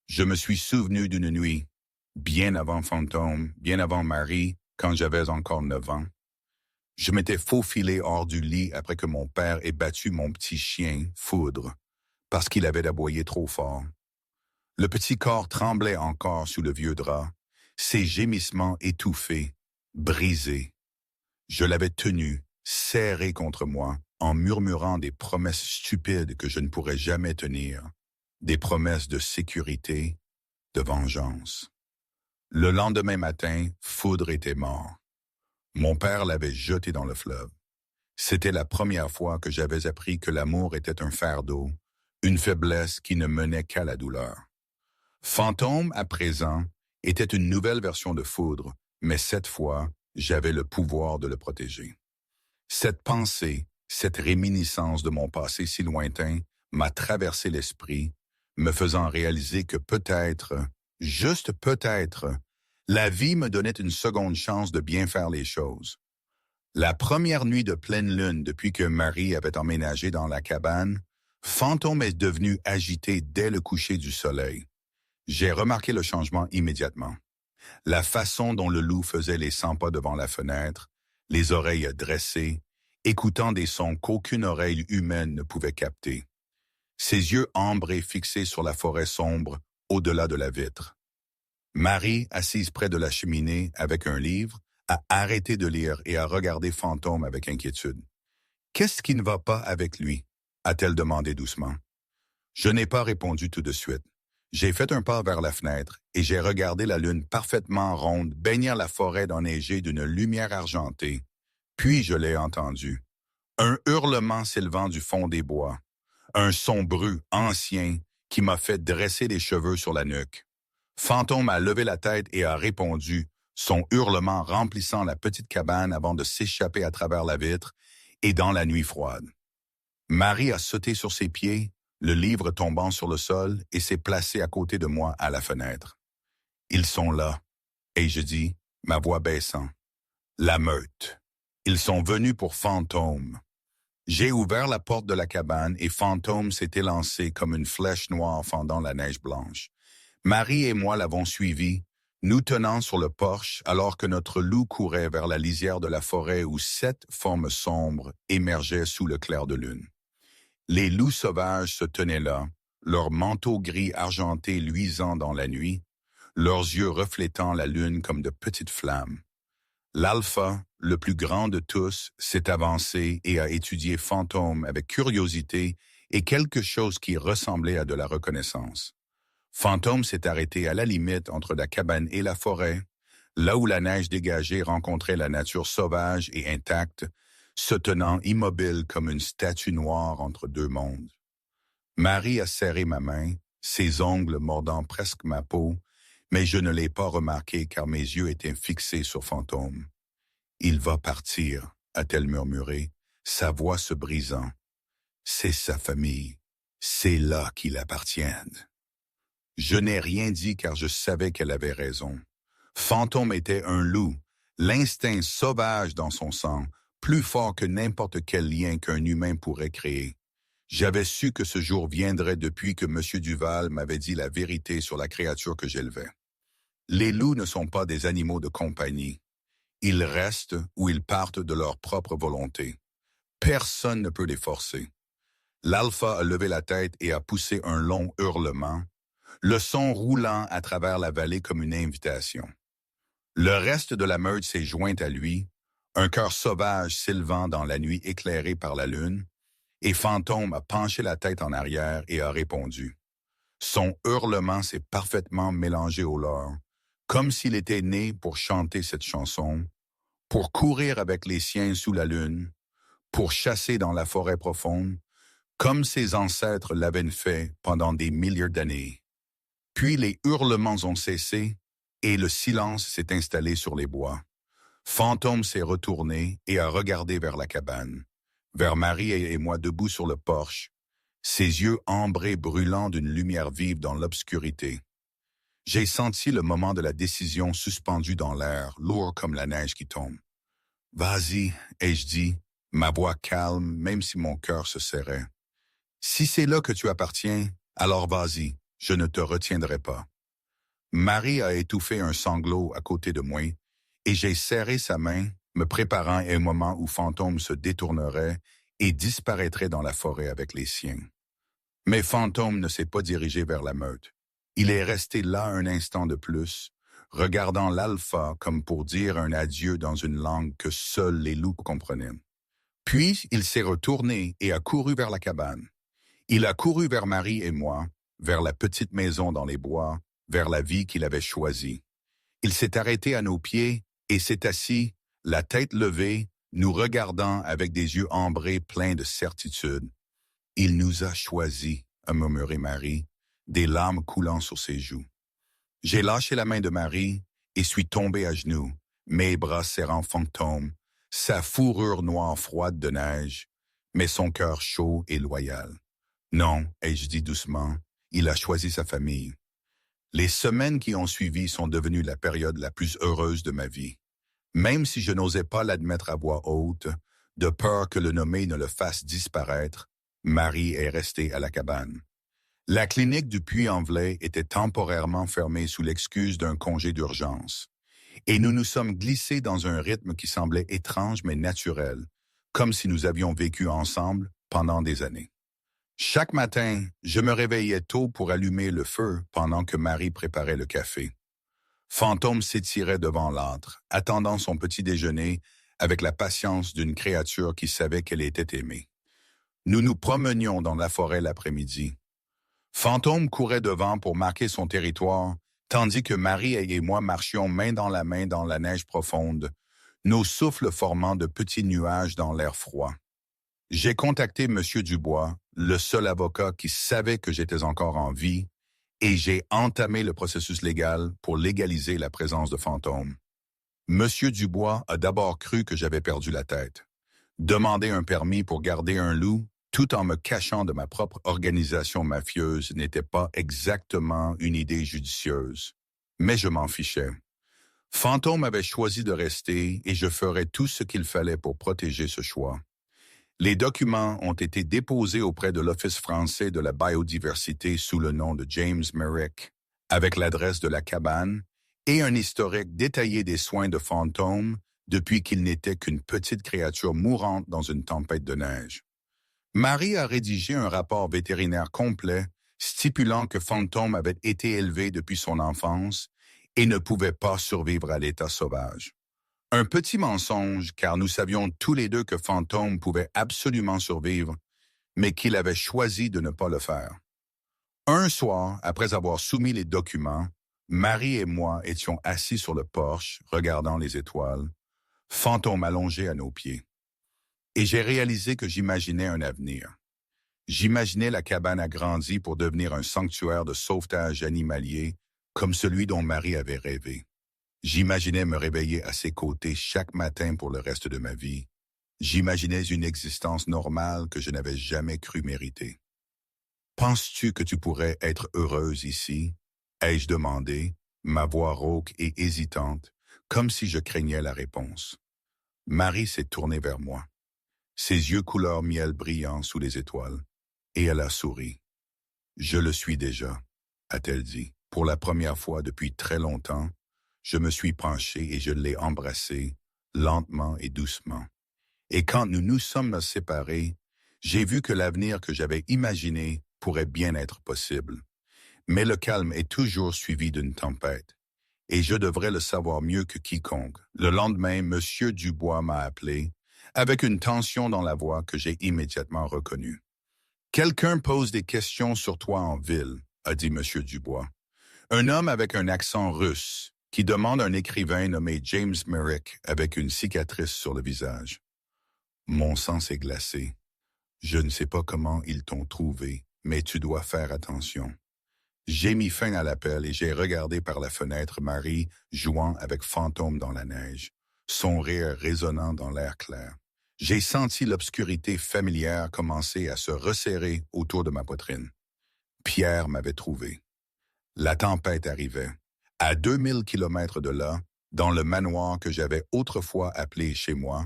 Speaker 1: Je me suis souvenu d'une nuit, bien avant Fantôme, bien avant Marie, quand j'avais encore 9 ans. Je m'étais faufilé hors du lit après que mon père ait battu mon petit chien, Foudre, parce qu'il avait aboyé trop fort. Le petit corps tremblait encore sous le vieux drap, ses gémissements étouffés, brisés. Je l'avais tenu, serré contre moi, en murmurant des promesses stupides que je ne pourrais jamais tenir, des promesses de sécurité, de vengeance. Le lendemain matin, Foudre était mort. Mon père l'avait jeté dans le fleuve. C'était la première fois que j'avais appris que l'amour était un fardeau, une faiblesse qui ne menait qu'à la douleur. Fantôme, à présent, était une nouvelle version de Foudre, mais cette fois, j'avais le pouvoir de le protéger. Cette pensée, cette réminiscence de mon passé si lointain, m'a traversé l'esprit, me faisant réaliser que peut-être, juste peut-être, la vie me donnait une seconde chance de bien faire les choses. La première nuit de pleine lune depuis que Marie avait emménagé dans la cabane, Fantôme est devenu agité dès le coucher du soleil. J'ai remarqué le changement immédiatement. La façon dont le loup faisait les 100 pas devant la fenêtre, les oreilles dressées, écoutant des sons qu'aucune oreille humaine ne pouvait capter. Ses yeux ambrés fixés sur la forêt sombre, au-delà de la vitre. Marie, assise près de la cheminée avec un livre, a arrêté de lire et a regardé Fantôme avec inquiétude. « Qu'est-ce qui ne va pas avec lui ?» a-t-elle demandé doucement. Je n'ai pas répondu tout de suite. J'ai fait un pas vers la fenêtre et j'ai regardé la lune parfaitement ronde baignant la forêt enneigée d'une lumière argentée. Puis je l'ai entendu. Un hurlement s'élevant du fond des bois. Un son brut, ancien, qui m'a fait dresser les cheveux sur la nuque. Fantôme a levé la tête et a répondu, son hurlement remplissant la petite cabane avant de s'échapper à travers la vitre et dans la nuit froide. Marie a sauté sur ses pieds, le livre tombant sur le sol, et s'est placée à côté de moi à la fenêtre. Ils sont là, et je dis, ma voix baissant. La meute. Ils sont venus pour Fantôme. J'ai ouvert la porte de la cabane et Fantôme s'est élancé comme une flèche noire fendant la neige blanche. Marie et moi l'avons suivi, nous tenant sur le porche alors que notre loup courait vers la lisière de la forêt où 7 formes sombres émergeaient sous le clair de lune. Les loups sauvages se tenaient là, leurs manteaux gris argentés luisant dans la nuit, leurs yeux reflétant la lune comme de petites flammes. L'alpha, le plus grand de tous, s'est avancé et a étudié Fantôme avec curiosité et quelque chose qui ressemblait à de la reconnaissance. Fantôme s'est arrêté à la limite entre la cabane et la forêt, là où la neige dégagée rencontrait la nature sauvage et intacte, se tenant immobile comme une statue noire entre deux mondes. Marie a serré ma main, ses ongles mordant presque ma peau, mais je ne l'ai pas remarqué car mes yeux étaient fixés sur Fantôme. « Il va partir », a-t-elle murmuré, sa voix se brisant. « C'est sa famille. C'est là qu'il appartienne. » Je n'ai rien dit car je savais qu'elle avait raison. Fantôme était un loup, l'instinct sauvage dans son sang, plus fort que n'importe quel lien qu'un humain pourrait créer. J'avais su que ce jour viendrait depuis que M. Duval m'avait dit la vérité sur la créature que j'élevais. Les loups ne sont pas des animaux de compagnie. Ils restent ou ils partent de leur propre volonté. Personne ne peut les forcer. L'alpha a levé la tête et a poussé un long hurlement, le son roulant à travers la vallée comme une invitation. Le reste de la meute s'est joint à lui, un cœur sauvage s'élevant dans la nuit éclairée par la lune, et Fantôme a penché la tête en arrière et a répondu. Son hurlement s'est parfaitement mélangé au leur, comme s'il était né pour chanter cette chanson, pour courir avec les siens sous la lune, pour chasser dans la forêt profonde, comme ses ancêtres l'avaient fait pendant des milliers d'années. Puis les hurlements ont cessé et le silence s'est installé sur les bois. Fantôme s'est retourné et a regardé vers la cabane, vers Marie et moi debout sur le porche, ses yeux ambrés brûlant d'une lumière vive dans l'obscurité. J'ai senti le moment de la décision suspendu dans l'air, lourd comme la neige qui tombe. « Vas-y » ai-je dit, ma voix calme, même si mon cœur se serrait. « Si c'est là que tu appartiens, alors vas-y, je ne te retiendrai pas. » Marie a étouffé un sanglot à côté de moi, et j'ai serré sa main, me préparant à un moment où Fantôme se détournerait et disparaîtrait dans la forêt avec les siens. Mais Fantôme ne s'est pas dirigé vers la meute. Il est resté là un instant de plus, regardant l'alpha comme pour dire un adieu dans une langue que seuls les loups comprenaient. Puis il s'est retourné et a couru vers la cabane. Il a couru vers Marie et moi, vers la petite maison dans les bois, vers la vie qu'il avait choisie. Il s'est arrêté à nos pieds et s'est assis, la tête levée, nous regardant avec des yeux ambrés pleins de certitude. « Il nous a choisis », a murmuré Marie, des larmes coulant sur ses joues. J'ai lâché la main de Marie et suis tombé à genoux, mes bras serrant Fantôme, sa fourrure noire froide de neige, mais son cœur chaud et loyal. Non, ai-je dit doucement, il a choisi sa famille. Les semaines qui ont suivi sont devenues la période la plus heureuse de ma vie. Même si je n'osais pas l'admettre à voix haute, de peur que le nommé ne le fasse disparaître, Marie est restée à la cabane. La clinique du Puy-en-Velay était temporairement fermée sous l'excuse d'un congé d'urgence, et nous nous sommes glissés dans un rythme qui semblait étrange mais naturel, comme si nous avions vécu ensemble pendant des années. Chaque matin, je me réveillais tôt pour allumer le feu pendant que Marie préparait le café. Fantôme s'étirait devant l'âtre, attendant son petit déjeuner avec la patience d'une créature qui savait qu'elle était aimée. Nous nous promenions dans la forêt l'après-midi. Fantôme courait devant pour marquer son territoire, tandis que Marie et moi marchions main dans la neige profonde, nos souffles formant de petits nuages dans l'air froid. J'ai contacté M. Dubois, le seul avocat qui savait que j'étais encore en vie, et j'ai entamé le processus légal pour légaliser la présence de Fantôme. M. Dubois a d'abord cru que j'avais perdu la tête. Demander un permis pour garder un loup, tout en me cachant de ma propre organisation mafieuse, n'était pas exactement une idée judicieuse. Mais je m'en fichais. Fantôme avait choisi de rester et je ferais tout ce qu'il fallait pour protéger ce choix. Les documents ont été déposés auprès de l'Office français de la biodiversité sous le nom de James Merrick, avec l'adresse de la cabane et un historique détaillé des soins de Fantôme depuis qu'il n'était qu'une petite créature mourante dans une tempête de neige. Marie a rédigé un rapport vétérinaire complet stipulant que Fantôme avait été élevé depuis son enfance et ne pouvait pas survivre à l'état sauvage. Un petit mensonge, car nous savions tous les deux que Fantôme pouvait absolument survivre, mais qu'il avait choisi de ne pas le faire. Un soir, après avoir soumis les documents, Marie et moi étions assis sur le porche, regardant les étoiles, Fantôme allongé à nos pieds. Et j'ai réalisé que j'imaginais un avenir. J'imaginais la cabane agrandie pour devenir un sanctuaire de sauvetage animalier, comme celui dont Marie avait rêvé. J'imaginais me réveiller à ses côtés chaque matin pour le reste de ma vie. J'imaginais une existence normale que je n'avais jamais cru mériter. « Penses-tu que tu pourrais être heureuse ici ?» ai-je demandé, ma voix rauque et hésitante, comme si je craignais la réponse. Marie s'est tournée vers moi, ses yeux couleur miel brillants sous les étoiles, et elle a souri. « Je le suis déjà », a-t-elle dit. Pour la première fois depuis très longtemps, je me suis penché et je l'ai embrassée, lentement et doucement. Et quand nous nous sommes séparés, j'ai vu que l'avenir que j'avais imaginé pourrait bien être possible. Mais le calme est toujours suivi d'une tempête. Et je devrais le savoir mieux que quiconque. Le lendemain, M. Dubois m'a appelé, avec une tension dans la voix que j'ai immédiatement reconnue. « Quelqu'un pose des questions sur toi en ville, » a dit M. Dubois. Un homme avec un accent russe, qui demande un écrivain nommé James Merrick avec une cicatrice sur le visage. Mon sang s'est glacé. Je ne sais pas comment ils t'ont trouvé, mais tu dois faire attention. J'ai mis fin à l'appel et j'ai regardé par la fenêtre Marie jouant avec Fantôme dans la neige, son rire résonnant dans l'air clair. J'ai senti l'obscurité familière commencer à se resserrer autour de ma poitrine. Pierre m'avait trouvé. La tempête arrivait. À 2000 kilomètres de là, dans le manoir que j'avais autrefois appelé chez moi,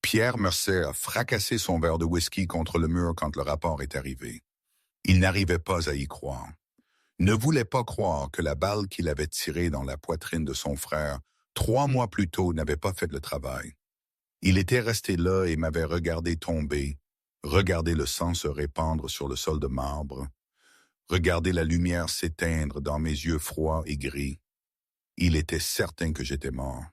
Speaker 1: Pierre Mercier a fracassé son verre de whisky contre le mur quand le rapport est arrivé. Il n'arrivait pas à y croire. Ne voulait pas croire que la balle qu'il avait tirée dans la poitrine de son frère 3 mois plus tôt n'avait pas fait le travail. Il était resté là et m'avait regardé tomber, regardé le sang se répandre sur le sol de marbre, regardé la lumière s'éteindre dans mes yeux froids et gris. Il était certain que j'étais mort.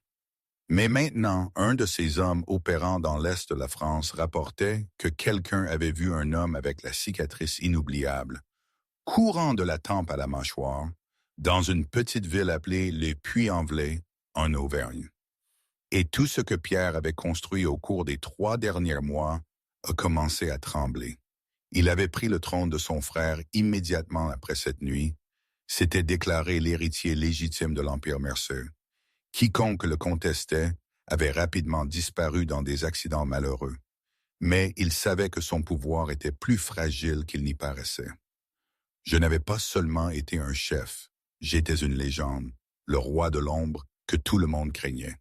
Speaker 1: Mais maintenant, un de ces hommes opérant dans l'Est de la France rapportait que quelqu'un avait vu un homme avec la cicatrice inoubliable, courant de la tempe à la mâchoire, dans une petite ville appelée Les Puy-en-Velay, en Auvergne. Et tout ce que Pierre avait construit au cours des 3 derniers mois a commencé à trembler. Il avait pris le trône de son frère immédiatement après cette nuit, s'était déclaré l'héritier légitime de l'Empire Mercier. Quiconque le contestait avait rapidement disparu dans des accidents malheureux. Mais il savait que son pouvoir était plus fragile qu'il n'y paraissait. Je n'avais pas seulement été un chef, j'étais une légende, le roi de l'ombre que tout le monde craignait.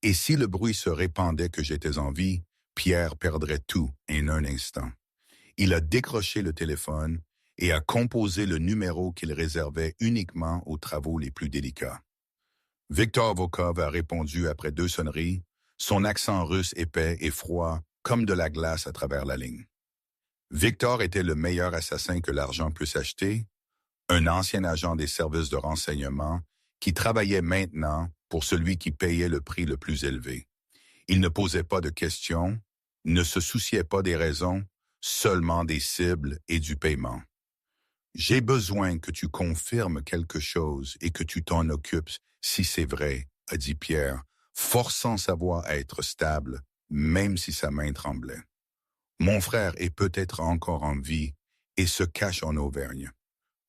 Speaker 1: Et si le bruit se répandait que j'étais en vie, Pierre perdrait tout en un instant. Il a décroché le téléphone et a composé le numéro qu'il réservait uniquement aux travaux les plus délicats. Victor Volkov a répondu après 2 sonneries, son accent russe épais et froid comme de la glace à travers la ligne. Victor était le meilleur assassin que l'argent puisse acheter, un ancien agent des services de renseignement qui travaillait maintenant pour celui qui payait le prix le plus élevé. Il ne posait pas de questions, ne se souciait pas des raisons, seulement des cibles et du paiement. « J'ai besoin que tu confirmes quelque chose et que tu t'en occupes si c'est vrai, » a dit Pierre, forçant sa voix à être stable, même si sa main tremblait. « Mon frère est peut-être encore en vie et se cache en Auvergne.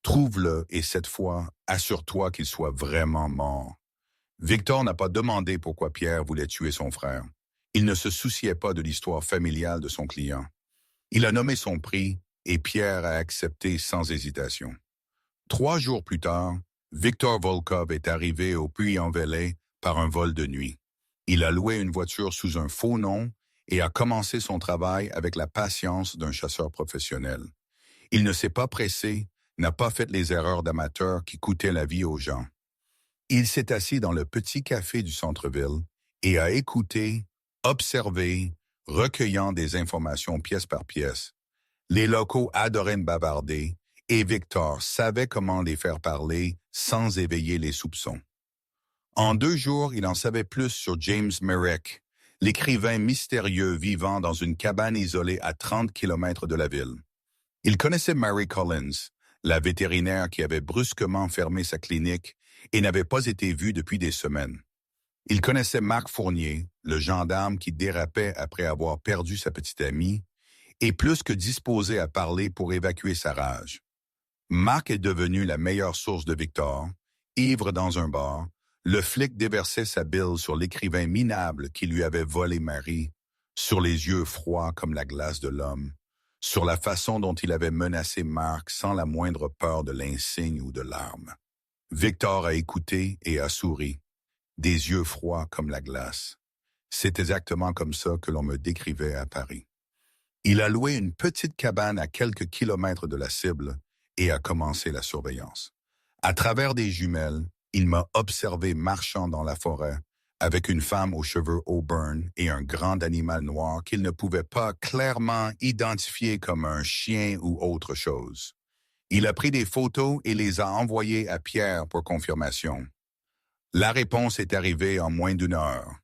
Speaker 1: Trouve-le et cette fois, assure-toi qu'il soit vraiment mort. » Victor n'a pas demandé pourquoi Pierre voulait tuer son frère. Il ne se souciait pas de l'histoire familiale de son client. Il a nommé son prix et Pierre a accepté sans hésitation. 3 jours plus tard, Victor Volkov est arrivé au Puy-en-Velay par un vol de nuit. Il a loué une voiture sous un faux nom et a commencé son travail avec la patience d'un chasseur professionnel. Il ne s'est pas pressé, n'a pas fait les erreurs d'amateur qui coûtaient la vie aux gens. Il s'est assis dans le petit café du centre-ville et a écouté, observé, recueillant des informations pièce par pièce. Les locaux adoraient bavarder et Victor savait comment les faire parler sans éveiller les soupçons. En 2 jours, il en savait plus sur James Merrick, l'écrivain mystérieux vivant dans une cabane isolée à 30 kilomètres de la ville. Il connaissait Mary Collins, la vétérinaire qui avait brusquement fermé sa clinique et n'avait pas été vue depuis des semaines. Il connaissait Marc Fournier, le gendarme qui dérapait après avoir perdu sa petite amie, et plus que disposé à parler pour évacuer sa rage. Marc est devenu la meilleure source de Victor. Ivre dans un bar, le flic déversait sa bile sur l'écrivain minable qui lui avait volé Marie, sur les yeux froids comme la glace de l'homme, sur la façon dont il avait menacé Marc sans la moindre peur de l'insigne ou de l'arme. Victor a écouté et a souri, des yeux froids comme la glace. C'est exactement comme ça que l'on me décrivait à Paris. Il a loué une petite cabane à quelques kilomètres de la cible et a commencé la surveillance. À travers des jumelles, il m'a observé marchant dans la forêt, avec une femme aux cheveux auburn et un grand animal noir qu'il ne pouvait pas clairement identifier comme un chien ou autre chose. Il a pris des photos et les a envoyées à Pierre pour confirmation. La réponse est arrivée en moins d'une heure.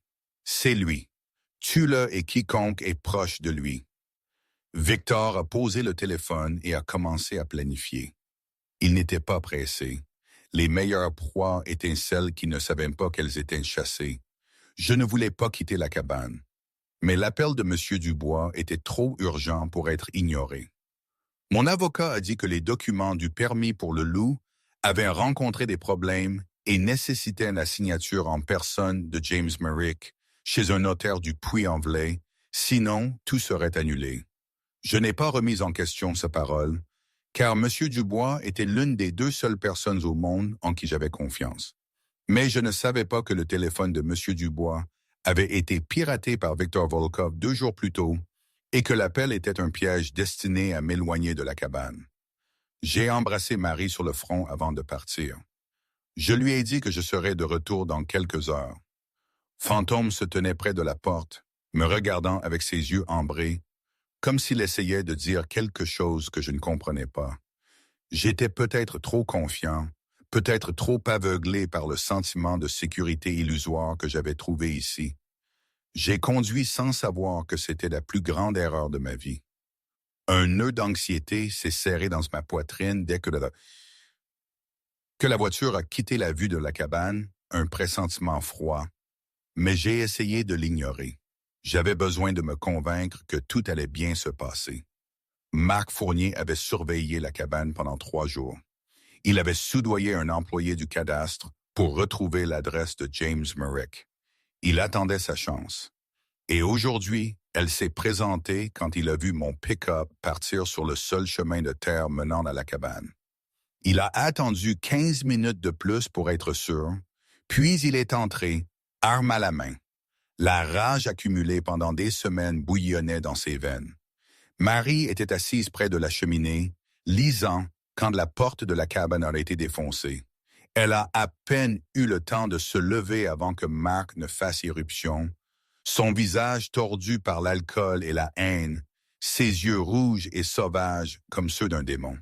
Speaker 1: C'est lui. Tue-le et quiconque est proche de lui. Victor a posé le téléphone et a commencé à planifier. Il n'était pas pressé. Les meilleures proies étaient celles qui ne savaient pas qu'elles étaient chassées. Je ne voulais pas quitter la cabane. Mais l'appel de M. Dubois était trop urgent pour être ignoré. Mon avocat a dit que les documents du permis pour le loup avaient rencontré des problèmes et nécessitaient la signature en personne de James Merrick chez un notaire du Puy-en-Velay, sinon tout serait annulé. Je n'ai pas remis en question sa parole, car M. Dubois était l'une des 2 seules personnes au monde en qui j'avais confiance. Mais je ne savais pas que le téléphone de M. Dubois avait été piraté par Victor Volkov 2 jours plus tôt et que l'appel était un piège destiné à m'éloigner de la cabane. J'ai embrassé Marie sur le front avant de partir. Je lui ai dit que je serais de retour dans quelques heures. Fantôme se tenait près de la porte, me regardant avec ses yeux ambrés, comme s'il essayait de dire quelque chose que je ne comprenais pas. J'étais peut-être trop confiant, peut-être trop aveuglé par le sentiment de sécurité illusoire que j'avais trouvé ici. J'ai conduit sans savoir que c'était la plus grande erreur de ma vie. Un nœud d'anxiété s'est serré dans ma poitrine dès que la voiture a quitté la vue de la cabane, un pressentiment froid, mais j'ai essayé de l'ignorer. J'avais besoin de me convaincre que tout allait bien se passer. Marc Fournier avait surveillé la cabane pendant 3 jours. Il avait soudoyé un employé du cadastre pour retrouver l'adresse de James Merrick. Il attendait sa chance. Et aujourd'hui, elle s'est présentée quand il a vu mon pick-up partir sur le seul chemin de terre menant à la cabane. Il a attendu 15 minutes de plus pour être sûr, puis il est entré, arme à la main. La rage accumulée pendant des semaines bouillonnait dans ses veines. Marie était assise près de la cheminée, lisant quand la porte de la cabane a été défoncée. Elle a à peine eu le temps de se lever avant que Marc ne fasse irruption, son visage tordu par l'alcool et la haine, ses yeux rouges et sauvages comme ceux d'un démon.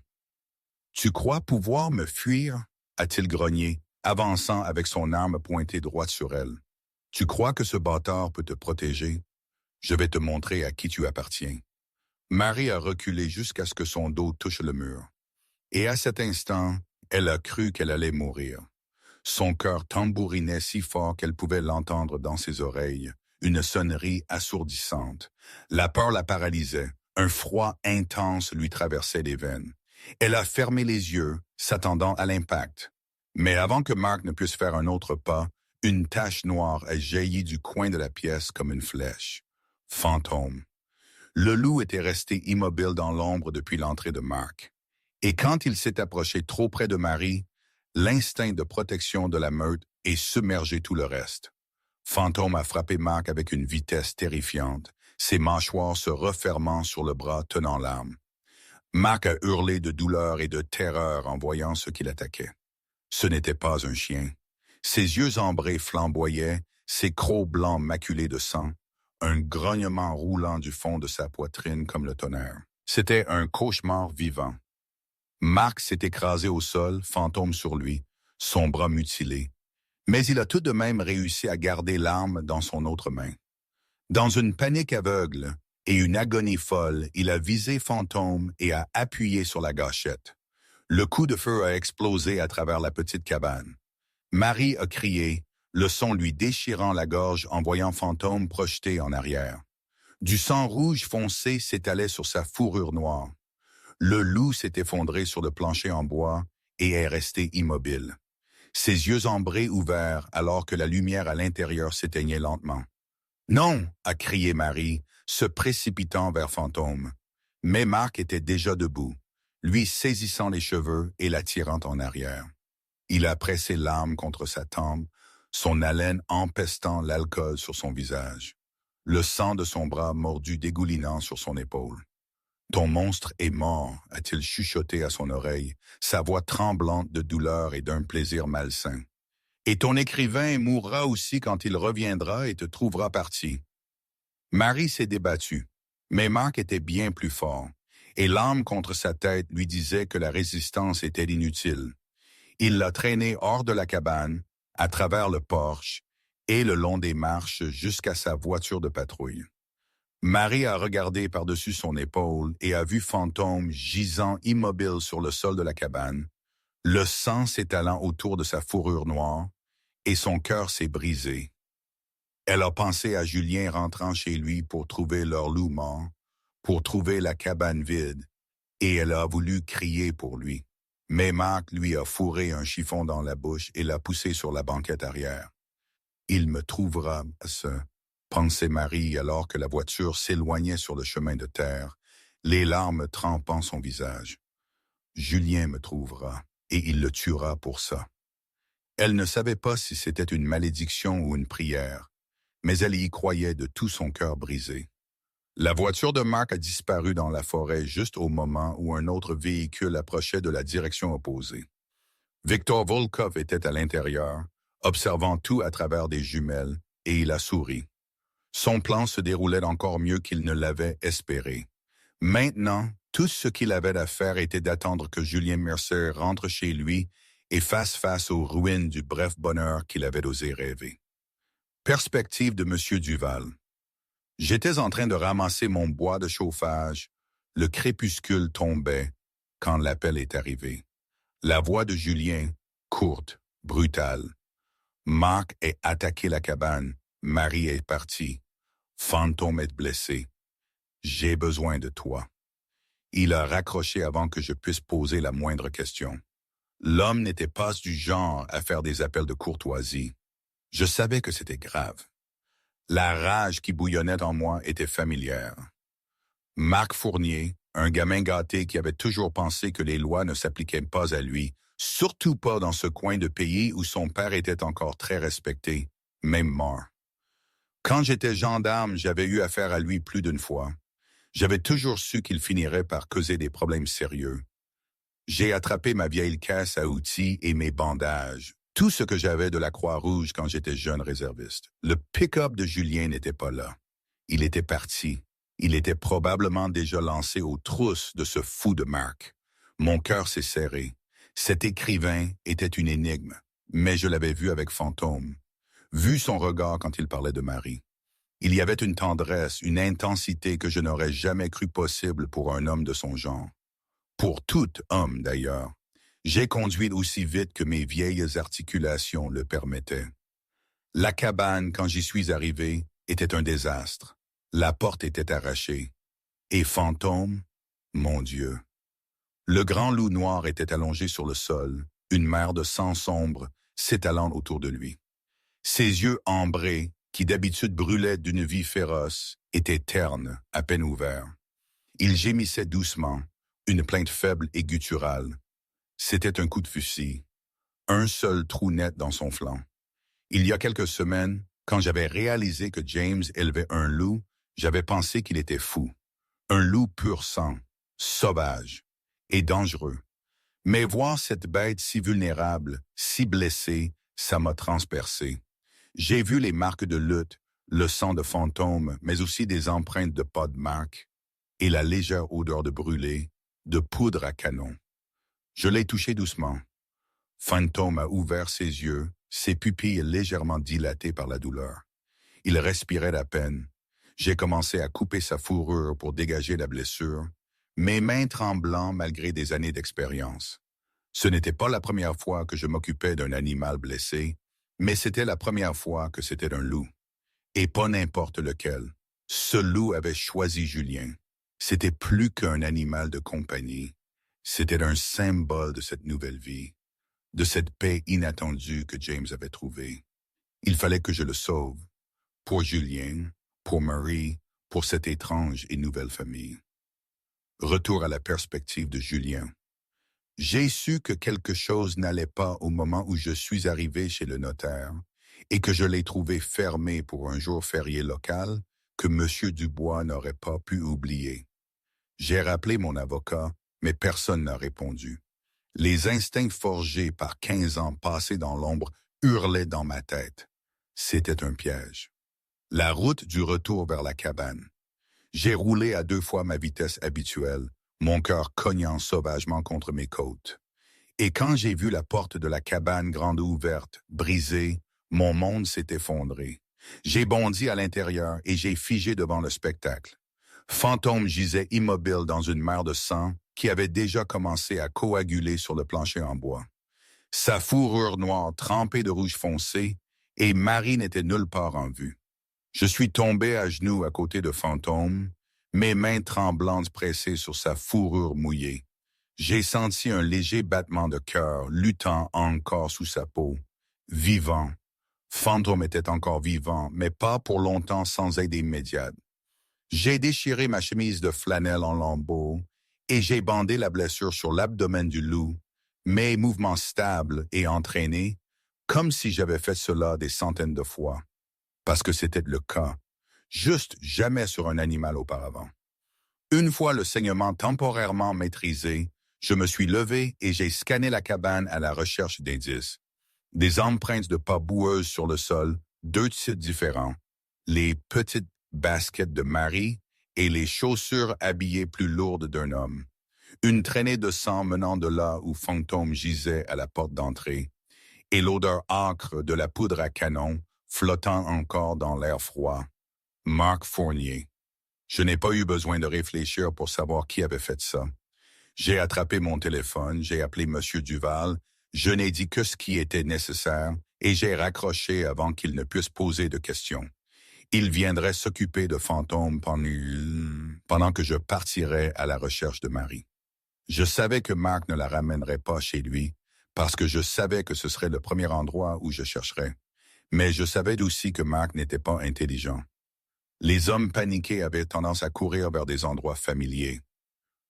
Speaker 1: « Tu crois pouvoir me fuir ?» a-t-il grogné, avançant avec son arme pointée droite sur elle. « Tu crois que ce bâtard peut te protéger? Je vais te montrer à qui tu appartiens. » Marie a reculé jusqu'à ce que son dos touche le mur. Et à cet instant, elle a cru qu'elle allait mourir. Son cœur tambourinait si fort qu'elle pouvait l'entendre dans ses oreilles, une sonnerie assourdissante. La peur la paralysait, un froid intense lui traversait les veines. Elle a fermé les yeux, s'attendant à l'impact. Mais avant que Marc ne puisse faire un autre pas, une tache noire a jailli du coin de la pièce comme une flèche. Fantôme. Le loup était resté immobile dans l'ombre depuis l'entrée de Marc. Et quand il s'est approché trop près de Marie, l'instinct de protection de la meute a submergé tout le reste. Fantôme a frappé Marc avec une vitesse terrifiante, ses mâchoires se refermant sur le bras tenant l'arme. Marc a hurlé de douleur et de terreur en voyant ce qu'il attaquait. Ce n'était pas un chien. Ses yeux ambrés flamboyaient, ses crocs blancs maculés de sang, un grognement roulant du fond de sa poitrine comme le tonnerre. C'était un cauchemar vivant. Marc s'est écrasé au sol, fantôme sur lui, son bras mutilé. Mais il a tout de même réussi à garder l'arme dans son autre main. Dans une panique aveugle et une agonie folle, il a visé Fantôme et a appuyé sur la gâchette. Le coup de feu a explosé à travers la petite cabane. Marie a crié, le son lui déchirant la gorge en voyant Fantôme projeté en arrière. Du sang rouge foncé s'étalait sur sa fourrure noire. Le loup s'est effondré sur le plancher en bois et est resté immobile. Ses yeux ambrés ouverts alors que la lumière à l'intérieur s'éteignait lentement. « Non !» a crié Marie, se précipitant vers Fantôme. Mais Marc était déjà debout, lui saisissant les cheveux et l'attirant en arrière. Il a pressé l'arme contre sa tempe, son haleine empestant l'alcool sur son visage. Le sang de son bras mordu dégoulinant sur son épaule. « Ton monstre est mort », a-t-il chuchoté à son oreille, sa voix tremblante de douleur et d'un plaisir malsain. Et ton écrivain mourra aussi quand il reviendra et te trouvera parti. Marie s'est débattue, mais Marc était bien plus fort, et l'âme contre sa tête lui disait que la résistance était inutile. Il l'a traîné hors de la cabane, à travers le porche et le long des marches jusqu'à sa voiture de patrouille. Marie a regardé par-dessus son épaule et a vu Fantôme gisant immobile sur le sol de la cabane, le sang s'étalant autour de sa fourrure noire, et son cœur s'est brisé. Elle a pensé à Julien rentrant chez lui pour trouver leur loup mort, pour trouver la cabane vide, et elle a voulu crier pour lui. Mais Marc lui a fourré un chiffon dans la bouche et l'a poussé sur la banquette arrière. Il me trouvera, pensait Marie alors que la voiture s'éloignait sur le chemin de terre, les larmes trempant son visage. Julien me trouvera, et il le tuera pour ça. Elle ne savait pas si c'était une malédiction ou une prière, mais elle y croyait de tout son cœur brisé. La voiture de Marc a disparu dans la forêt juste au moment où un autre véhicule approchait de la direction opposée. Victor Volkov était à l'intérieur, observant tout à travers des jumelles, et il a souri. Son plan se déroulait encore mieux qu'il ne l'avait espéré. Maintenant, tout ce qu'il avait à faire était d'attendre que Julien Mercier rentre chez lui et fasse face aux ruines du bref bonheur qu'il avait osé rêver. Perspective de M. Duval. J'étais en train de ramasser mon bois de chauffage. Le crépuscule tombait quand l'appel est arrivé. La voix de Julien, courte, brutale. Marc est attaqué la cabane. Marie est partie. Fantôme est blessé. J'ai besoin de toi. Il a raccroché avant que je puisse poser la moindre question. L'homme n'était pas du genre à faire des appels de courtoisie. Je savais que c'était grave. La rage qui bouillonnait en moi était familière. Marc Fournier, un gamin gâté qui avait toujours pensé que les lois ne s'appliquaient pas à lui, surtout pas dans ce coin de pays où son père était encore très respecté, même mort. Quand j'étais gendarme, j'avais eu affaire à lui plus d'une fois. J'avais toujours su qu'il finirait par causer des problèmes sérieux. J'ai attrapé ma vieille caisse à outils et mes bandages, tout ce que j'avais de la Croix-Rouge quand j'étais jeune réserviste. Le pick-up de Julien n'était pas là. Il était parti. Il était probablement déjà lancé aux trousses de ce fou de Marc. Mon cœur s'est serré. Cet écrivain était une énigme, mais je l'avais vu avec Fantôme. Vu son regard quand il parlait de Marie. Il y avait une tendresse, une intensité que je n'aurais jamais cru possible pour un homme de son genre. Pour tout homme, d'ailleurs. J'ai conduit aussi vite que mes vieilles articulations le permettaient. La cabane, quand j'y suis arrivé, était un désastre. La porte était arrachée. Et Fantôme, mon Dieu. Le grand loup noir était allongé sur le sol, une mer de sang sombre s'étalant autour de lui. Ses yeux ambrés, qui d'habitude brûlaient d'une vie féroce, étaient ternes, à peine ouverts. Il gémissait doucement, une plainte faible et gutturale. C'était un coup de fusil, un seul trou net dans son flanc. Il y a quelques semaines, quand j'avais réalisé que James élevait un loup, j'avais pensé qu'il était fou. Un loup pur sang, sauvage et dangereux. Mais voir cette bête si vulnérable, si blessée, ça m'a transpercé. J'ai vu les marques de lutte, le sang de Fantôme, mais aussi des empreintes de pas de Marc, et la légère odeur de brûlé, de poudre à canon. Je l'ai touché doucement. Fantôme a ouvert ses yeux, ses pupilles légèrement dilatées par la douleur. Il respirait à peine. J'ai commencé à couper sa fourrure pour dégager la blessure, mes mains tremblant malgré des années d'expérience. Ce n'était pas la première fois que je m'occupais d'un animal blessé, mais c'était la première fois que c'était un loup. Et pas n'importe lequel. Ce loup avait choisi Julien. C'était plus qu'un animal de compagnie. C'était un symbole de cette nouvelle vie, de cette paix inattendue que James avait trouvée. Il fallait que je le sauve. Pour Julien, pour Marie, pour cette étrange et nouvelle famille. Retour à la perspective de Julien. J'ai su que quelque chose n'allait pas au moment où je suis arrivé chez le notaire et que je l'ai trouvé fermé pour un jour férié local que M. Dubois n'aurait pas pu oublier. J'ai rappelé mon avocat, mais personne n'a répondu. Les instincts forgés par 15 ans passés dans l'ombre hurlait dans ma tête. C'était un piège. La route du retour vers la cabane. J'ai roulé à 2 fois ma vitesse habituelle, mon cœur cognant sauvagement contre mes côtes. Et quand j'ai vu la porte de la cabane grande ouverte, brisée, mon monde s'est effondré. J'ai bondi à l'intérieur et j'ai figé devant le spectacle. Fantôme gisait immobile dans une mer de sang qui avait déjà commencé à coaguler sur le plancher en bois. Sa fourrure noire trempée de rouge foncé, et Marie n'était nulle part en vue. Je suis tombé à genoux à côté de Fantôme, mes mains tremblantes pressées sur sa fourrure mouillée. J'ai senti un léger battement de cœur luttant encore sous sa peau. Vivant. Fantôme était encore vivant, mais pas pour longtemps sans aide immédiate. J'ai déchiré ma chemise de flanelle en lambeaux et j'ai bandé la blessure sur l'abdomen du loup, mes mouvements stables et entraînés, comme si j'avais fait cela des centaines de fois. Parce que c'était le cas, juste jamais sur un animal auparavant. Une fois le saignement temporairement maîtrisé, je me suis levé et j'ai scanné la cabane à la recherche d'indices. Des empreintes de pas boueuses sur le sol, 2 types différents. Les petites baskets de Marie et les chaussures habillées plus lourdes d'un homme. Une traînée de sang menant de là où Fantôme gisait à la porte d'entrée, et l'odeur âcre de la poudre à canon flottant encore dans l'air froid. Marc Fournier. Je n'ai pas eu besoin de réfléchir pour savoir qui avait fait ça. J'ai attrapé mon téléphone, j'ai appelé M. Duval, je n'ai dit que ce qui était nécessaire et j'ai raccroché avant qu'il ne puisse poser de questions. Il viendrait s'occuper de Fantôme pendant que je partirais à la recherche de Marie. Je savais que Marc ne la ramènerait pas chez lui parce que je savais que ce serait le premier endroit où je chercherais. Mais je savais aussi que Marc n'était pas intelligent. Les hommes paniqués avaient tendance à courir vers des endroits familiers.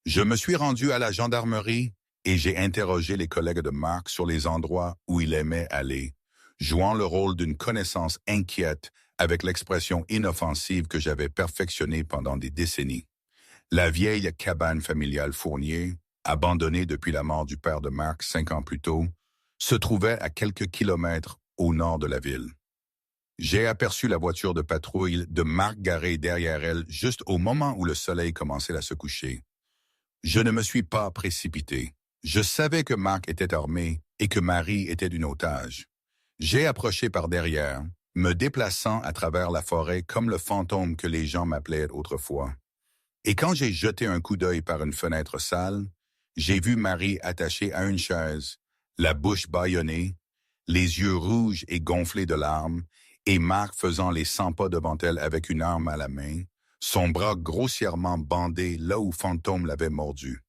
Speaker 1: Je me suis rendu à la gendarmerie et j'ai interrogé les collègues de Marc sur les endroits où il aimait aller, jouant le rôle d'une connaissance inquiète avec l'expression inoffensive que j'avais perfectionnée pendant des décennies. La vieille cabane familiale Fournier, abandonnée depuis la mort du père de Marc 5 ans plus tôt, se trouvait à quelques kilomètres au nord de la ville. J'ai aperçu la voiture de patrouille de Marc garée derrière elle juste au moment où le soleil commençait à se coucher. Je ne me suis pas précipité. Je savais que Marc était armé et que Marie était une otage. J'ai approché par derrière, me déplaçant à travers la forêt comme le fantôme que les gens m'appelaient autrefois. Et quand j'ai jeté un coup d'œil par une fenêtre sale, j'ai vu Marie attachée à une chaise, la bouche bâillonnée, les yeux rouges et gonflés de larmes, et Marc faisant les 100 pas devant elle avec une arme à la main, son bras grossièrement bandé là où Fantôme l'avait mordu.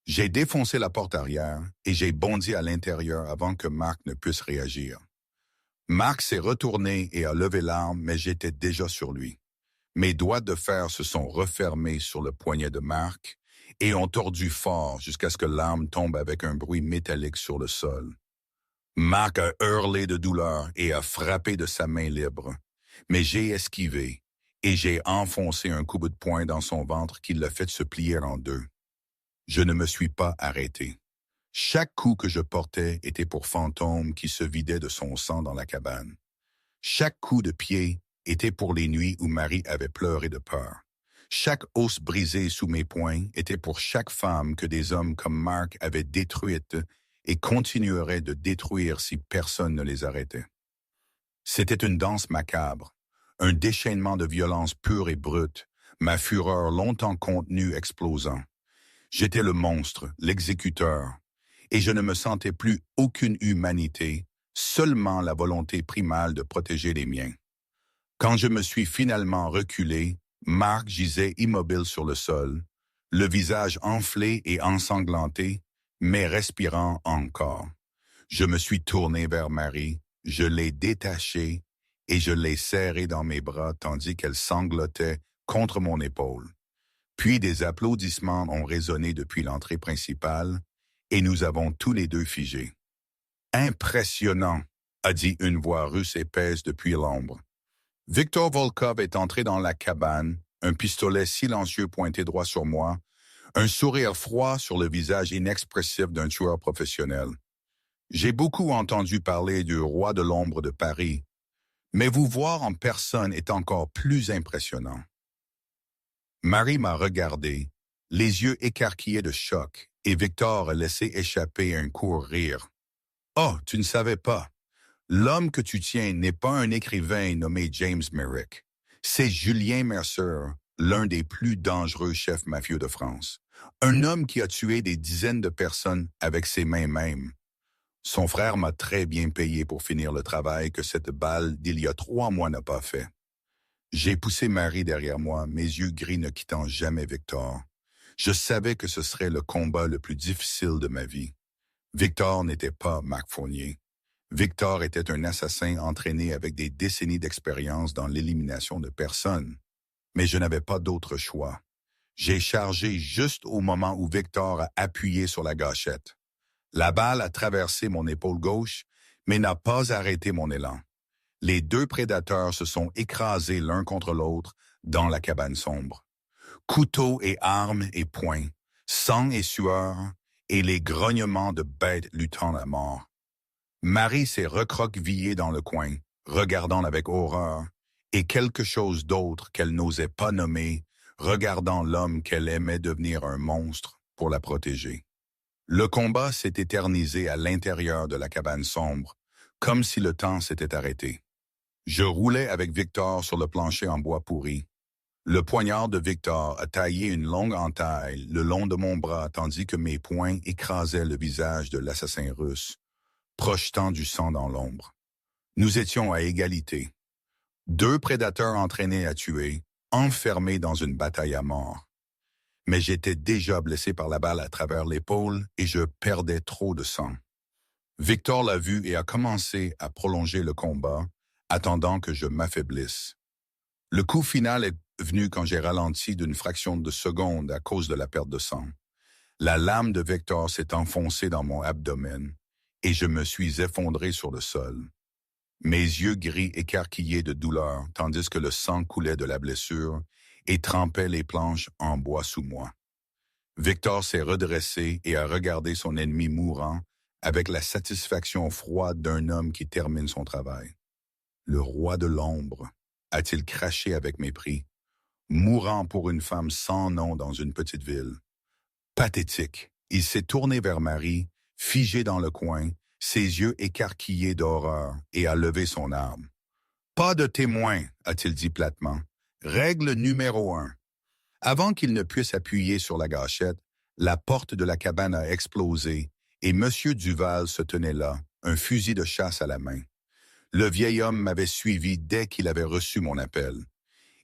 Speaker 1: J'ai défoncé la porte arrière et j'ai bondi à l'intérieur avant que Marc ne puisse réagir. Marc s'est retourné et a levé l'arme, mais j'étais déjà sur lui. Mes doigts de fer se sont refermés sur le poignet de Marc et ont tordu fort jusqu'à ce que l'arme tombe avec un bruit métallique sur le sol. Marc a hurlé de douleur et a frappé de sa main libre, mais j'ai esquivé et j'ai enfoncé un coup de poing dans son ventre qui l'a fait se plier en 2. Je ne me suis pas arrêté. Chaque coup que je portais était pour Fantôme qui se vidait de son sang dans la cabane. Chaque coup de pied était pour les nuits où Marie avait pleuré de peur. Chaque os brisé sous mes poings était pour chaque femme que des hommes comme Marc avaient détruite et continueraient de détruire si personne ne les arrêtait. C'était une danse macabre, un déchaînement de violence pure et brute, ma fureur longtemps contenue explosant. J'étais le monstre, l'exécuteur, et je ne me sentais plus aucune humanité, seulement la volonté primale de protéger les miens. Quand je me suis finalement reculé, Marc gisait immobile sur le sol, le visage enflé et ensanglanté, mais respirant encore. Je me suis tourné vers Marie, je l'ai détachée et je l'ai serrée dans mes bras tandis qu'elle sanglotait contre mon épaule. Puis des applaudissements ont résonné depuis l'entrée principale et nous avons tous les deux figé. « Impressionnant !» a dit une voix russe épaisse depuis l'ombre. Victor Volkov est entré dans la cabane, un pistolet silencieux pointé droit sur moi, un sourire froid sur le visage inexpressif d'un tueur professionnel. J'ai beaucoup entendu parler du roi de l'ombre de Paris, mais vous voir en personne est encore plus impressionnant. Marie m'a regardé, les yeux écarquillés de choc, et Victor a laissé échapper un court rire. Oh, tu ne savais pas. L'homme que tu tiens n'est pas un écrivain nommé James Merrick. C'est Julien Mercer, l'un des plus dangereux chefs mafieux de France. Un homme qui a tué des dizaines de personnes avec ses mains mêmes. Son frère m'a très bien payé pour finir le travail que cette balle d'il y a 3 mois n'a pas fait. J'ai poussé Marie derrière moi, mes yeux gris ne quittant jamais Victor. Je savais que ce serait le combat le plus difficile de ma vie. Victor n'était pas Marc Fournier. Victor était un assassin entraîné avec des décennies d'expérience dans l'élimination de personnes. Mais je n'avais pas d'autre choix. J'ai chargé juste au moment où Victor a appuyé sur la gâchette. La balle a traversé mon épaule gauche, mais n'a pas arrêté mon élan. Les 2 prédateurs se sont écrasés l'un contre l'autre dans la cabane sombre. Couteaux et armes et poings, sang et sueur, et les grognements de bêtes luttant à mort. Marie s'est recroquevillée dans le coin, regardant avec horreur, et quelque chose d'autre qu'elle n'osait pas nommer, regardant l'homme qu'elle aimait devenir un monstre pour la protéger. Le combat s'est éternisé à l'intérieur de la cabane sombre, comme si le temps s'était arrêté. Je roulais avec Victor sur le plancher en bois pourri. Le poignard de Victor a taillé une longue entaille le long de mon bras tandis que mes poings écrasaient le visage de l'assassin russe, projetant du sang dans l'ombre. Nous étions à égalité. 2 prédateurs entraînés à tuer, enfermés dans une bataille à mort. Mais j'étais déjà blessé par la balle à travers l'épaule et je perdais trop de sang. Victor l'a vu et a commencé à prolonger le combat, attendant que je m'affaiblisse. Le coup final est venu quand j'ai ralenti d'une fraction de seconde à cause de la perte de sang. La lame de Victor s'est enfoncée dans mon abdomen et je me suis effondré sur le sol. Mes yeux gris écarquillés de douleur tandis que le sang coulait de la blessure et trempait les planches en bois sous moi. Victor s'est redressé et a regardé son ennemi mourant avec la satisfaction froide d'un homme qui termine son travail. Le roi de l'ombre, a-t-il craché avec mépris, mourant pour une femme sans nom dans une petite ville. Pathétique, il s'est tourné vers Marie, figé dans le coin, ses yeux écarquillés d'horreur, et a levé son arme. Pas de témoin, a-t-il dit platement. Règle numéro 1. Avant qu'il ne puisse appuyer sur la gâchette, la porte de la cabane a explosé et M. Duval se tenait là, un fusil de chasse à la main. Le vieil homme m'avait suivi dès qu'il avait reçu mon appel.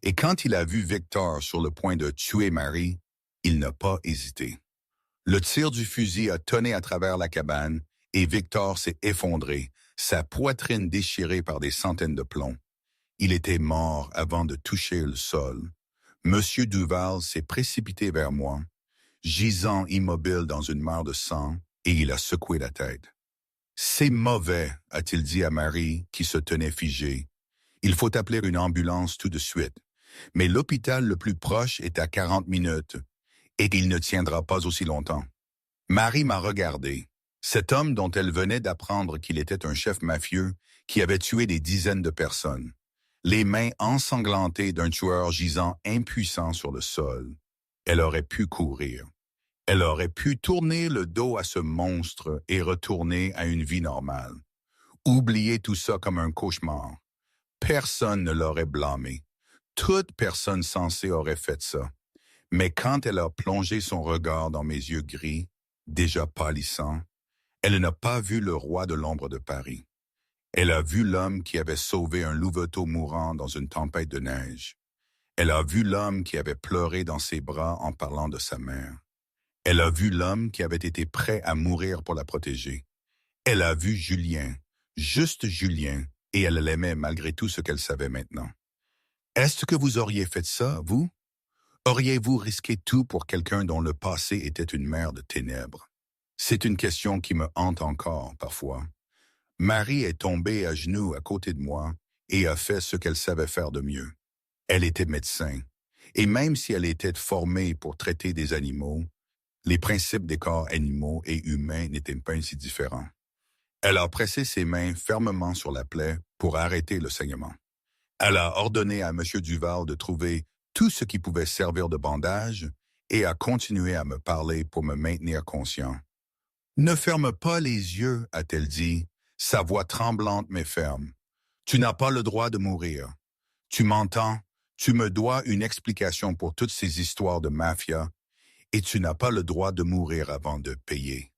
Speaker 1: Et quand il a vu Victor sur le point de tuer Marie, il n'a pas hésité. Le tir du fusil a tonné à travers la cabane et Victor s'est effondré, sa poitrine déchirée par des centaines de plombs. Il était mort avant de toucher le sol. Monsieur Duval s'est précipité vers moi, gisant immobile dans une mare de sang, et il a secoué la tête. « C'est mauvais, a-t-il dit à Marie, qui se tenait figée. Il faut appeler une ambulance tout de suite. Mais l'hôpital le plus proche est à 40 minutes, et il ne tiendra pas aussi longtemps. » Marie m'a regardé. Cet homme dont elle venait d'apprendre qu'il était un chef mafieux qui avait tué des dizaines de personnes. Les mains ensanglantées d'un tueur gisant impuissant sur le sol. Elle aurait pu courir. Elle aurait pu tourner le dos à ce monstre et retourner à une vie normale. Oublier tout ça comme un cauchemar. Personne ne l'aurait blâmé. Toute personne sensée aurait fait ça. Mais quand elle a plongé son regard dans mes yeux gris, déjà pâlissants, elle n'a pas vu le roi de l'ombre de Paris. Elle a vu l'homme qui avait sauvé un louveteau mourant dans une tempête de neige. Elle a vu l'homme qui avait pleuré dans ses bras en parlant de sa mère. Elle a vu l'homme qui avait été prêt à mourir pour la protéger. Elle a vu Julien, juste Julien, et elle l'aimait malgré tout ce qu'elle savait maintenant. Est-ce que vous auriez fait ça, vous? Auriez-vous risqué tout pour quelqu'un dont le passé était une mer de ténèbres? C'est une question qui me hante encore, parfois. Marie est tombée à genoux à côté de moi et a fait ce qu'elle savait faire de mieux. Elle était médecin, et même si elle était formée pour traiter des animaux, les principes des corps animaux et humains n'étaient pas si différents. Elle a pressé ses mains fermement sur la plaie pour arrêter le saignement. Elle a ordonné à M. Duval de trouver tout ce qui pouvait servir de bandage et a continué à me parler pour me maintenir conscient. « Ne ferme pas les yeux, a-t-elle dit, sa voix tremblante mais ferme. Tu n'as pas le droit de mourir. Tu m'entends? Tu me dois une explication pour toutes ces histoires de mafia et tu n'as pas le droit de mourir avant de payer. »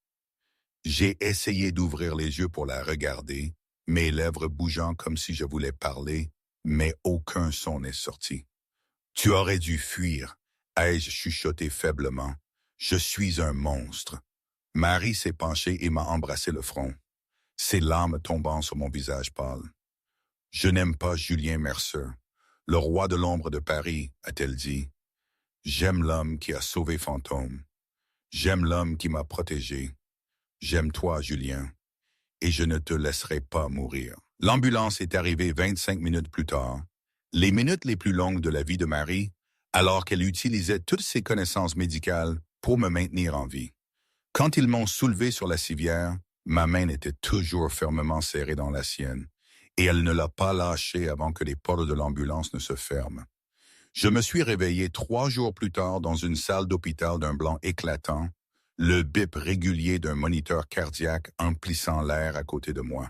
Speaker 1: J'ai essayé d'ouvrir les yeux pour la regarder, mes lèvres bougeant comme si je voulais parler, mais aucun son n'est sorti. « Tu aurais dû fuir, ai-je chuchoté faiblement. Je suis un monstre. » Marie s'est penchée et m'a embrassé le front, ses larmes tombant sur mon visage pâle. « Je n'aime pas Julien Mercier, le roi de l'ombre de Paris, a-t-elle dit. J'aime l'homme qui a sauvé Fantôme. J'aime l'homme qui m'a protégé. J'aime toi, Julien, et je ne te laisserai pas mourir. » L'ambulance est arrivée 25 minutes plus tard, les minutes les plus longues de la vie de Marie, alors qu'elle utilisait toutes ses connaissances médicales pour me maintenir en vie. Quand ils m'ont soulevé sur la civière, ma main était toujours fermement serrée dans la sienne, et elle ne l'a pas lâchée avant que les portes de l'ambulance ne se ferment. Je me suis réveillé 3 jours plus tard dans une salle d'hôpital d'un blanc éclatant, le bip régulier d'un moniteur cardiaque emplissant l'air à côté de moi.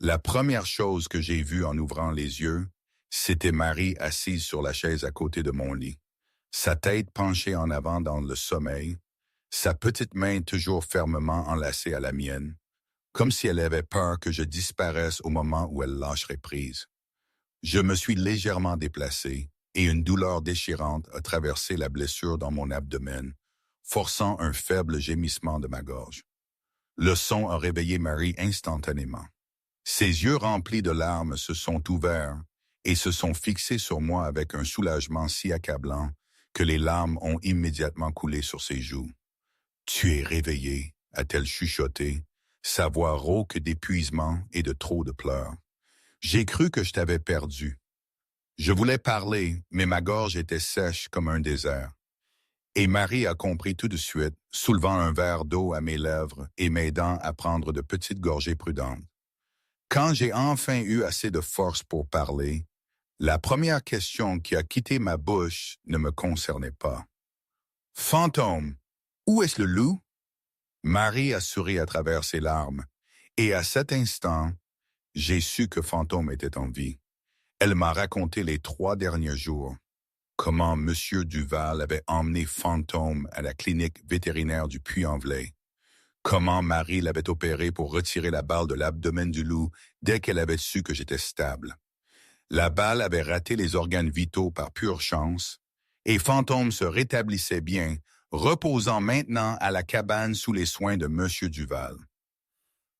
Speaker 1: La première chose que j'ai vue en ouvrant les yeux, c'était Marie assise sur la chaise à côté de mon lit, sa tête penchée en avant dans le sommeil, sa petite main toujours fermement enlacée à la mienne, comme si elle avait peur que je disparaisse au moment où elle lâcherait prise. Je me suis légèrement déplacé et une douleur déchirante a traversé la blessure dans mon abdomen, forçant un faible gémissement de ma gorge. Le son a réveillé Marie instantanément. Ses yeux remplis de larmes se sont ouverts et se sont fixés sur moi avec un soulagement si accablant que les larmes ont immédiatement coulé sur ses joues. « Tu es réveillé », a-t-elle chuchoté, sa voix rauque d'épuisement et de trop de pleurs. « J'ai cru que je t'avais perdu. Je voulais parler, mais ma gorge était sèche comme un désert. » Et Marie a compris tout de suite, soulevant un verre d'eau à mes lèvres et m'aidant à prendre de petites gorgées prudentes. Quand j'ai enfin eu assez de force pour parler, la première question qui a quitté ma bouche ne me concernait pas. « Fantôme, où est-ce le loup? » Marie a souri à travers ses larmes, et à cet instant, j'ai su que Fantôme était en vie. Elle m'a raconté les 3 derniers jours, comment M. Duval avait emmené Fantôme à la clinique vétérinaire du Puy-en-Velay, comment Marie l'avait opéré pour retirer la balle de l'abdomen du loup dès qu'elle avait su que j'étais stable. La balle avait raté les organes vitaux par pure chance, et Fantôme se rétablissait bien, reposant maintenant à la cabane sous les soins de M. Duval.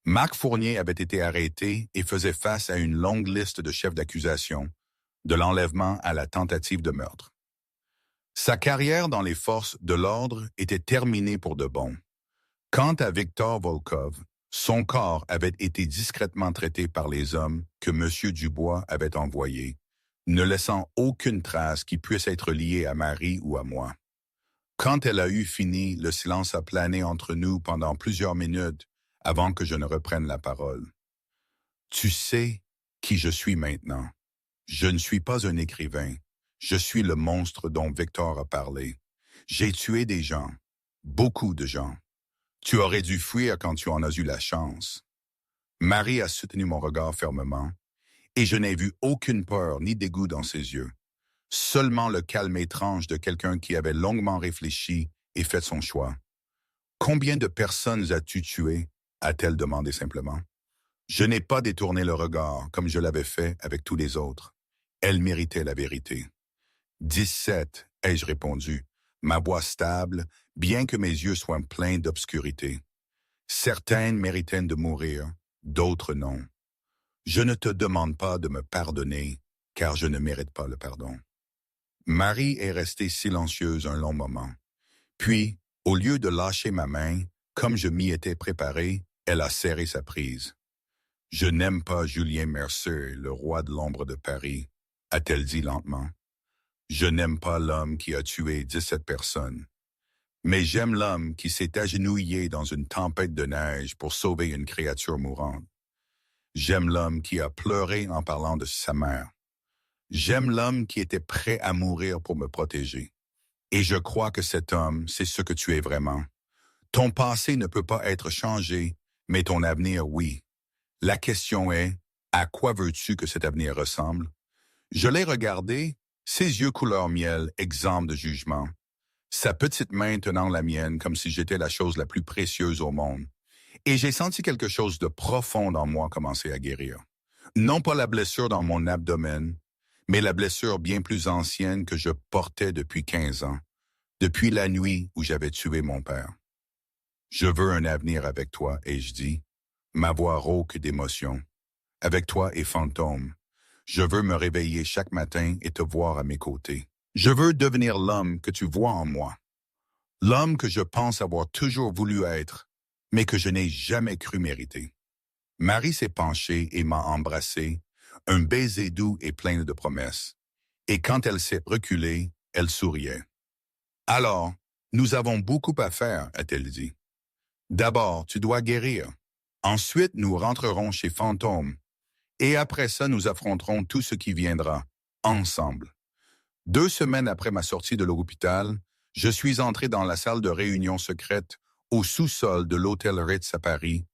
Speaker 1: Marc Fournier avait été arrêté et faisait face à une longue liste de chefs d'accusation, de l'enlèvement à la tentative de meurtre. Sa carrière dans les forces de l'ordre était terminée pour de bon. Quant à Victor Volkov, son corps avait été discrètement traité par les hommes que M. Dubois avait envoyés, ne laissant aucune trace qui puisse être liée à Marie ou à moi. Quand elle a eu fini, le silence a plané entre nous pendant plusieurs minutes avant que je ne reprenne la parole. « Tu sais qui je suis maintenant. Je ne suis pas un écrivain. Je suis le monstre dont Victor a parlé. J'ai tué des gens, beaucoup de gens. Tu aurais dû fuir quand tu en as eu la chance. » Marie a soutenu mon regard fermement, et je n'ai vu aucune peur ni dégoût dans ses yeux. Seulement le calme étrange de quelqu'un qui avait longuement réfléchi et fait son choix. « Combien de personnes as-tu tué ?» a-t-elle demandé simplement. Je n'ai pas détourné le regard comme je l'avais fait avec tous les autres. Elle méritait la vérité. « 17, ai-je répondu, ma voix stable, bien que mes yeux soient pleins d'obscurité. Certaines méritaient de mourir, d'autres non. Je ne te demande pas de me pardonner, car je ne mérite pas le pardon. » Marie est restée silencieuse un long moment. Puis, au lieu de lâcher ma main, comme je m'y étais préparé, elle a serré sa prise. « Je n'aime pas Julien Mercier, le roi de l'ombre de Paris, » a-t-elle dit lentement. « Je n'aime pas l'homme qui a tué 17 personnes. Mais j'aime l'homme qui s'est agenouillé dans une tempête de neige pour sauver une créature mourante. J'aime l'homme qui a pleuré en parlant de sa mère. J'aime l'homme qui était prêt à mourir pour me protéger. Et je crois que cet homme, c'est ce que tu es vraiment. Ton passé ne peut pas être changé, mais ton avenir, oui. La question est, à quoi veux-tu que cet avenir ressemble? Je l'ai regardé, ses yeux couleur miel, exempts de jugement. Sa petite main tenant la mienne comme si j'étais la chose la plus précieuse au monde. Et j'ai senti quelque chose de profond en moi commencer à guérir. Non pas la blessure dans mon abdomen, mais la blessure bien plus ancienne que je portais depuis 15 ans, depuis la nuit où j'avais tué mon père. Je veux un avenir avec toi, ai-je dit, ma voix rauque d'émotion. Avec toi et fantôme, je veux me réveiller chaque matin et te voir à mes côtés. Je veux devenir l'homme que tu vois en moi. L'homme que je pense avoir toujours voulu être, mais que je n'ai jamais cru mériter. Marie s'est penchée et m'a embrassé, un baiser doux et plein de promesses. Et quand elle s'est reculée, elle souriait. Alors, nous avons beaucoup à faire, a-t-elle dit. D'abord, tu dois guérir. Ensuite, nous rentrerons chez Fantôme. Et après ça, nous affronterons tout ce qui viendra, ensemble. 2 semaines après ma sortie de l'hôpital, je suis entré dans la salle de réunion secrète au sous-sol de l'hôtel Ritz à Paris,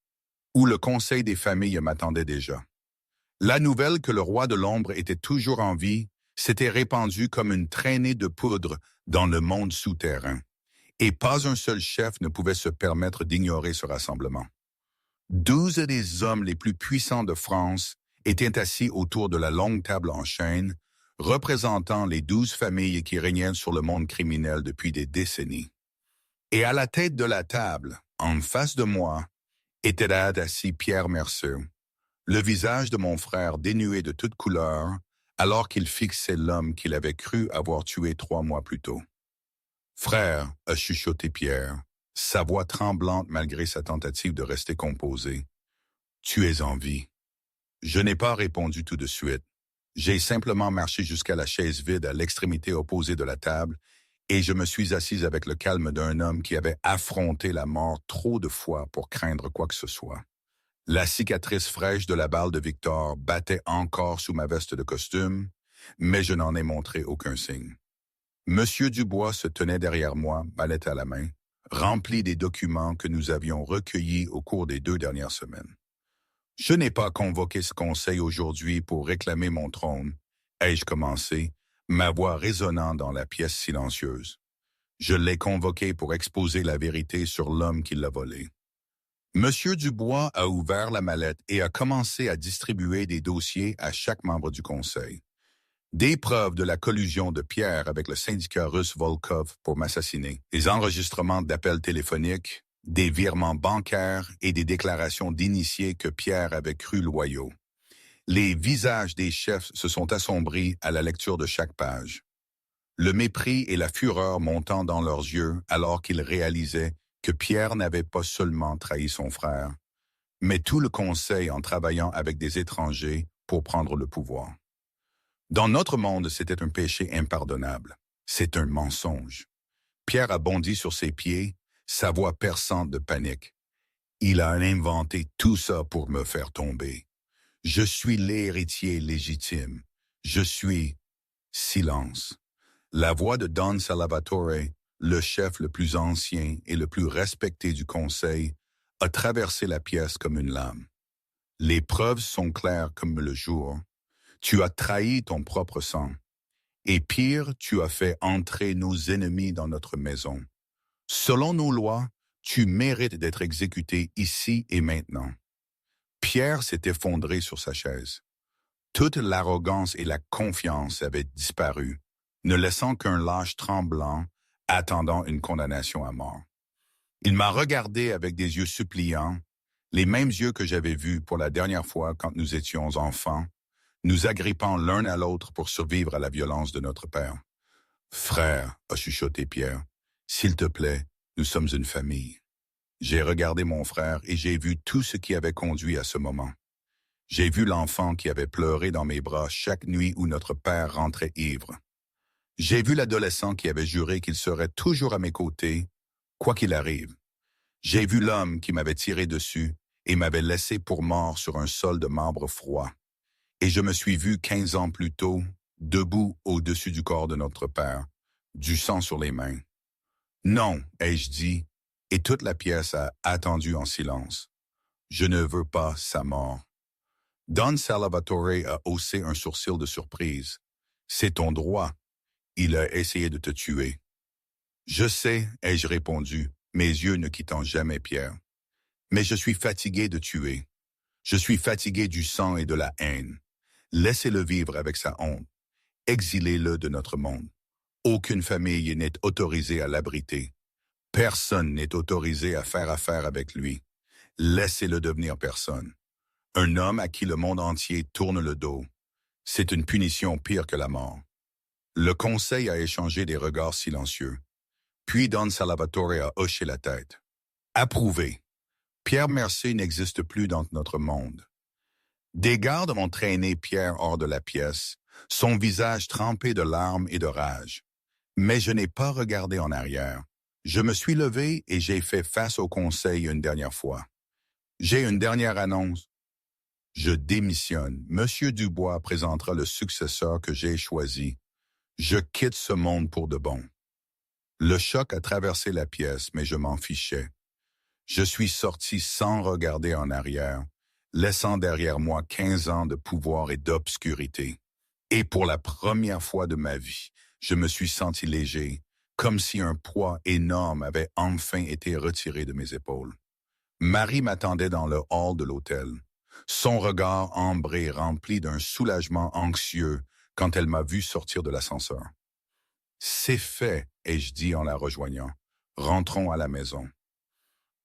Speaker 1: où le conseil des familles m'attendait déjà. La nouvelle que le roi de l'ombre était toujours en vie s'était répandue comme une traînée de poudre dans le monde souterrain, et pas un seul chef ne pouvait se permettre d'ignorer ce rassemblement. 12 des hommes les plus puissants de France étaient assis autour de la longue table en chêne, représentant les 12 familles qui régnaient sur le monde criminel depuis des décennies. Et à la tête de la table, en face de moi, était assis Pierre Mercier, le visage de mon frère dénué de toute couleur, alors qu'il fixait l'homme qu'il avait cru avoir tué 3 mois plus tôt. « Frère, a chuchoté Pierre, sa voix tremblante malgré sa tentative de rester composée. Tu es en vie. » Je n'ai pas répondu tout de suite. J'ai simplement marché jusqu'à la chaise vide à l'extrémité opposée de la table et je me suis assise avec le calme d'un homme qui avait affronté la mort trop de fois pour craindre quoi que ce soit. La cicatrice fraîche de la balle de Victor battait encore sous ma veste de costume, mais je n'en ai montré aucun signe. Monsieur Dubois se tenait derrière moi, mallette à la main, rempli des documents que nous avions recueillis au cours des 2 dernières semaines. Je n'ai pas convoqué ce conseil aujourd'hui pour réclamer mon trône, ai-je commencé, ma voix résonnant dans la pièce silencieuse. Je l'ai convoqué pour exposer la vérité sur l'homme qui l'a volé. Monsieur Dubois a ouvert la mallette et a commencé à distribuer des dossiers à chaque membre du conseil. Des preuves de la collusion de Pierre avec le syndicat russe Volkov pour m'assassiner, des enregistrements d'appels téléphoniques, des virements bancaires et des déclarations d'initiés que Pierre avait cru loyaux. Les visages des chefs se sont assombris à la lecture de chaque page. Le mépris et la fureur montant dans leurs yeux alors qu'ils réalisaient que Pierre n'avait pas seulement trahi son frère, mais tout le conseil en travaillant avec des étrangers pour prendre le pouvoir. Dans notre monde, c'était un péché impardonnable. C'est un mensonge. Pierre a bondi sur ses pieds, sa voix perçante de panique. Il a inventé tout ça pour me faire tomber. Je suis l'héritier légitime. Je suis... Silence. La voix de Don Salvatore, le chef le plus ancien et le plus respecté du conseil, a traversé la pièce comme une lame. Les preuves sont claires comme le jour. Tu as trahi ton propre sang. Et pire, tu as fait entrer nos ennemis dans notre maison. Selon nos lois, tu mérites d'être exécuté ici et maintenant. Pierre s'est effondré sur sa chaise. Toute l'arrogance et la confiance avaient disparu, ne laissant qu'un lâche tremblant, attendant une condamnation à mort. Il m'a regardé avec des yeux suppliants, les mêmes yeux que j'avais vus pour la dernière fois quand nous étions enfants, nous agrippant l'un à l'autre pour survivre à la violence de notre père. « Frère, a chuchoté Pierre, s'il te plaît, nous sommes une famille. » J'ai regardé mon frère et j'ai vu tout ce qui avait conduit à ce moment. J'ai vu l'enfant qui avait pleuré dans mes bras chaque nuit où notre père rentrait ivre. J'ai vu l'adolescent qui avait juré qu'il serait toujours à mes côtés, Quoi qu'il arrive, j'ai vu l'homme qui m'avait tiré dessus et m'avait laissé pour mort sur un sol de marbre froid. Et je me suis vu 15 ans plus tôt, debout au-dessus du corps de notre père, du sang sur les mains. Non, ai-je dit, et toute la pièce a attendu en silence. Je ne veux pas sa mort. Don Salvatore a haussé un sourcil de surprise. C'est ton droit. Il a essayé de te tuer. Je sais, ai-je répondu, mes yeux ne quittant jamais Pierre. Mais je suis fatigué de tuer. Je suis fatigué du sang et de la haine. Laissez-le vivre avec sa honte. Exilez-le de notre monde. Aucune famille n'est autorisée à l'abriter. Personne n'est autorisé à faire affaire avec lui. Laissez-le devenir personne. Un homme à qui le monde entier tourne le dos. C'est une punition pire que la mort. Le conseil a échangé des regards silencieux. Puis Don Salvatore a hoché la tête. Approuvé. Pierre Mercier n'existe plus dans notre monde. Des gardes ont traîné Pierre hors de la pièce, son visage trempé de larmes et de rage. Mais je n'ai pas regardé en arrière. Je me suis levé et j'ai fait face au conseil une dernière fois. J'ai une dernière annonce. Je démissionne. Monsieur Dubois présentera le successeur que j'ai choisi. Je quitte ce monde pour de bon. Le choc a traversé la pièce, mais je m'en fichais. Je suis sorti sans regarder en arrière, laissant derrière moi 15 ans de pouvoir et d'obscurité. Et pour la première fois de ma vie, je me suis senti léger, comme si un poids énorme avait enfin été retiré de mes épaules. Marie m'attendait dans le hall de l'hôtel, son regard ambré rempli d'un soulagement anxieux quand elle m'a vu sortir de l'ascenseur. « C'est fait », ai-je dit en la rejoignant. « Rentrons à la maison. »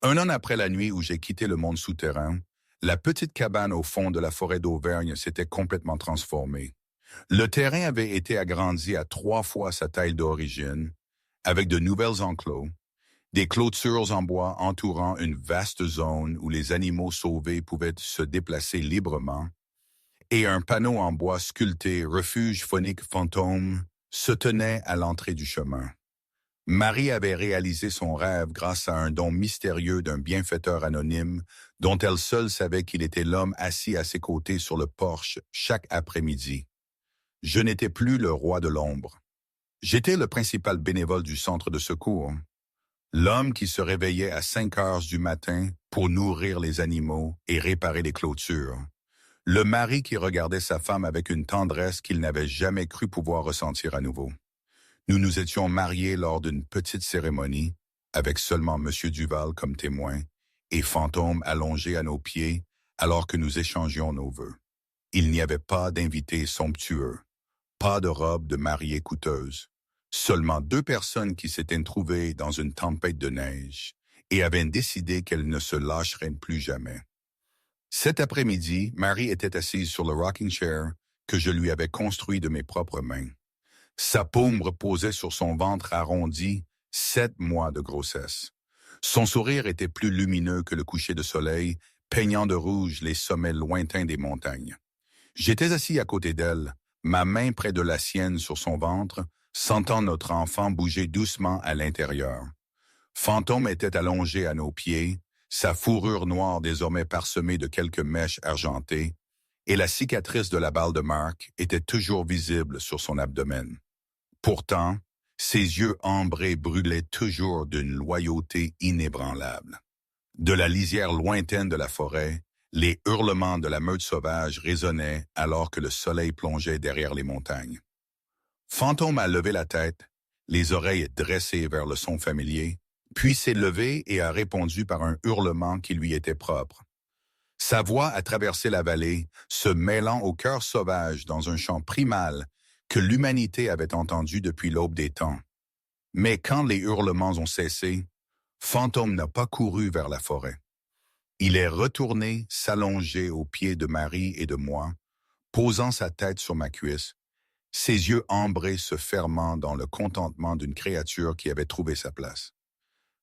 Speaker 1: Un an après la nuit où j'ai quitté le monde souterrain, la petite cabane au fond de la forêt d'Auvergne s'était complètement transformée. Le terrain avait été agrandi à 3 fois sa taille d'origine, avec de nouvelles enclos, des clôtures en bois entourant une vaste zone où les animaux sauvés pouvaient se déplacer librement, et un panneau en bois sculpté « Refuge phonique fantôme » se tenait à l'entrée du chemin. Marie avait réalisé son rêve grâce à un don mystérieux d'un bienfaiteur anonyme dont elle seule savait qu'il était l'homme assis à ses côtés sur le porche chaque après-midi. Je n'étais plus le roi de l'ombre. J'étais le principal bénévole du centre de secours. L'homme qui se réveillait à 5 heures du matin pour nourrir les animaux et réparer les clôtures. Le mari qui regardait sa femme avec une tendresse qu'il n'avait jamais cru pouvoir ressentir à nouveau. Nous nous étions mariés lors d'une petite cérémonie, avec seulement M. Duval comme témoin, et Fantôme allongé à nos pieds alors que nous échangions nos vœux. Il n'y avait pas d'invités somptueux, pas de robe de mariée coûteuse, seulement 2 personnes qui s'étaient trouvées dans une tempête de neige et avaient décidé qu'elles ne se lâcheraient plus jamais. Cet après-midi, Marie était assise sur le rocking chair que je lui avais construit de mes propres mains. Sa paume reposait sur son ventre arrondi, 7 mois de grossesse. Son sourire était plus lumineux que le coucher de soleil, peignant de rouge les sommets lointains des montagnes. J'étais assis à côté d'elle, ma main près de la sienne sur son ventre, sentant notre enfant bouger doucement à l'intérieur. Fantôme était allongé à nos pieds, sa fourrure noire désormais parsemée de quelques mèches argentées, et la cicatrice de la balle de Mark était toujours visible sur son abdomen. Pourtant, ses yeux ambrés brûlaient toujours d'une loyauté inébranlable. De la lisière lointaine de la forêt, les hurlements de la meute sauvage résonnaient alors que le soleil plongeait derrière les montagnes. Fantôme a levé la tête, les oreilles dressées vers le son familier, puis s'est levé et a répondu par un hurlement qui lui était propre. Sa voix a traversé la vallée, se mêlant au cœur sauvage dans un chant primal que l'humanité avait entendu depuis l'aube des temps. Mais quand les hurlements ont cessé, Fantôme n'a pas couru vers la forêt. Il est retourné s'allonger aux pieds de Marie et de moi, posant sa tête sur ma cuisse, ses yeux ambrés se fermant dans le contentement d'une créature qui avait trouvé sa place.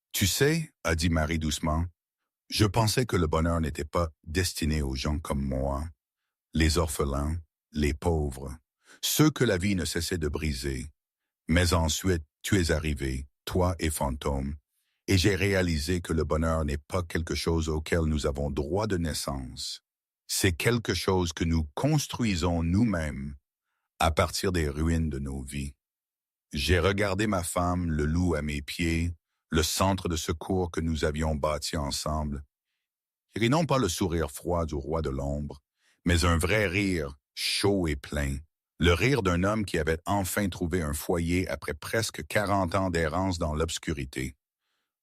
Speaker 1: « Tu sais, » a dit Marie doucement, « je pensais que le bonheur n'était pas destiné aux gens comme moi, les orphelins, les pauvres, ceux que la vie ne cessait de briser. Mais ensuite, tu es arrivé, toi et Fantôme, et j'ai réalisé que le bonheur n'est pas quelque chose auquel nous avons droit de naissance. C'est quelque chose que nous construisons nous-mêmes à partir des ruines de nos vies. J'ai regardé ma femme, le loup à mes pieds, le centre de secours que nous avions bâti ensemble. Et non pas le sourire froid du roi de l'ombre, mais un vrai rire, chaud et plein. Le rire d'un homme qui avait enfin trouvé un foyer après presque 40 ans d'errance dans l'obscurité.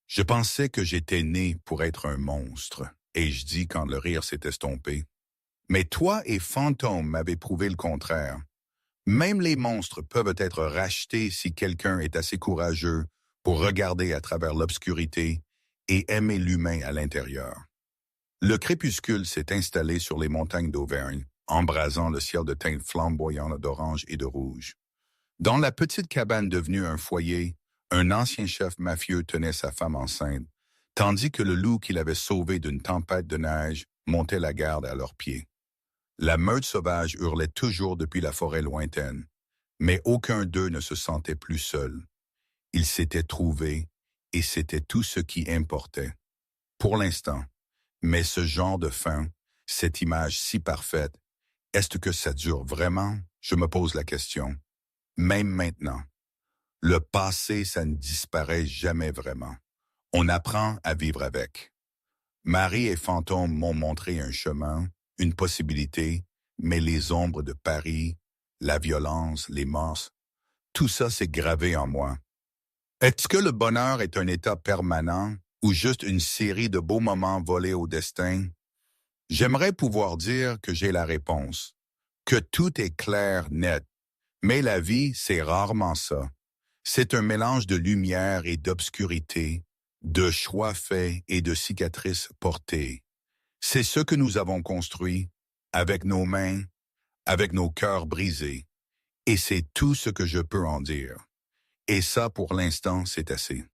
Speaker 1: Je pensais que j'étais né pour être un monstre, ai-je dit quand le rire s'est estompé. Mais toi et Fantôme m'avez prouvé le contraire. Même les monstres peuvent être rachetés si quelqu'un est assez courageux pour regarder à travers l'obscurité et aimer l'humain à l'intérieur. Le crépuscule s'est installé sur les montagnes d'Auvergne, embrasant le ciel de teintes flamboyantes d'orange et de rouge. Dans la petite cabane devenue un foyer, un ancien chef mafieux tenait sa femme enceinte, tandis que le loup qu'il avait sauvé d'une tempête de neige montait la garde à leurs pieds. La meute sauvage hurlait toujours depuis la forêt lointaine, mais aucun d'eux ne se sentait plus seul. Ils s'étaient trouvés, et c'était tout ce qui importait. Pour l'instant. Mais ce genre de fin, cette image si parfaite, est-ce que ça dure vraiment? Je me pose la question. Même maintenant. Le passé, ça ne disparaît jamais vraiment. On apprend à vivre avec. Marie et Fantôme m'ont montré un chemin, une possibilité, mais les ombres de Paris, la violence, les morts, tout ça s'est gravé en moi. Est-ce que le bonheur est un état permanent ou juste une série de beaux moments volés au destin? J'aimerais pouvoir dire que j'ai la réponse, que tout est clair, net, mais la vie, c'est rarement ça. C'est un mélange de lumière et d'obscurité, de choix faits et de cicatrices portées. C'est ce que nous avons construit, avec nos mains, avec nos cœurs brisés, et c'est tout ce que je peux en dire. Et ça, pour l'instant, c'est assez.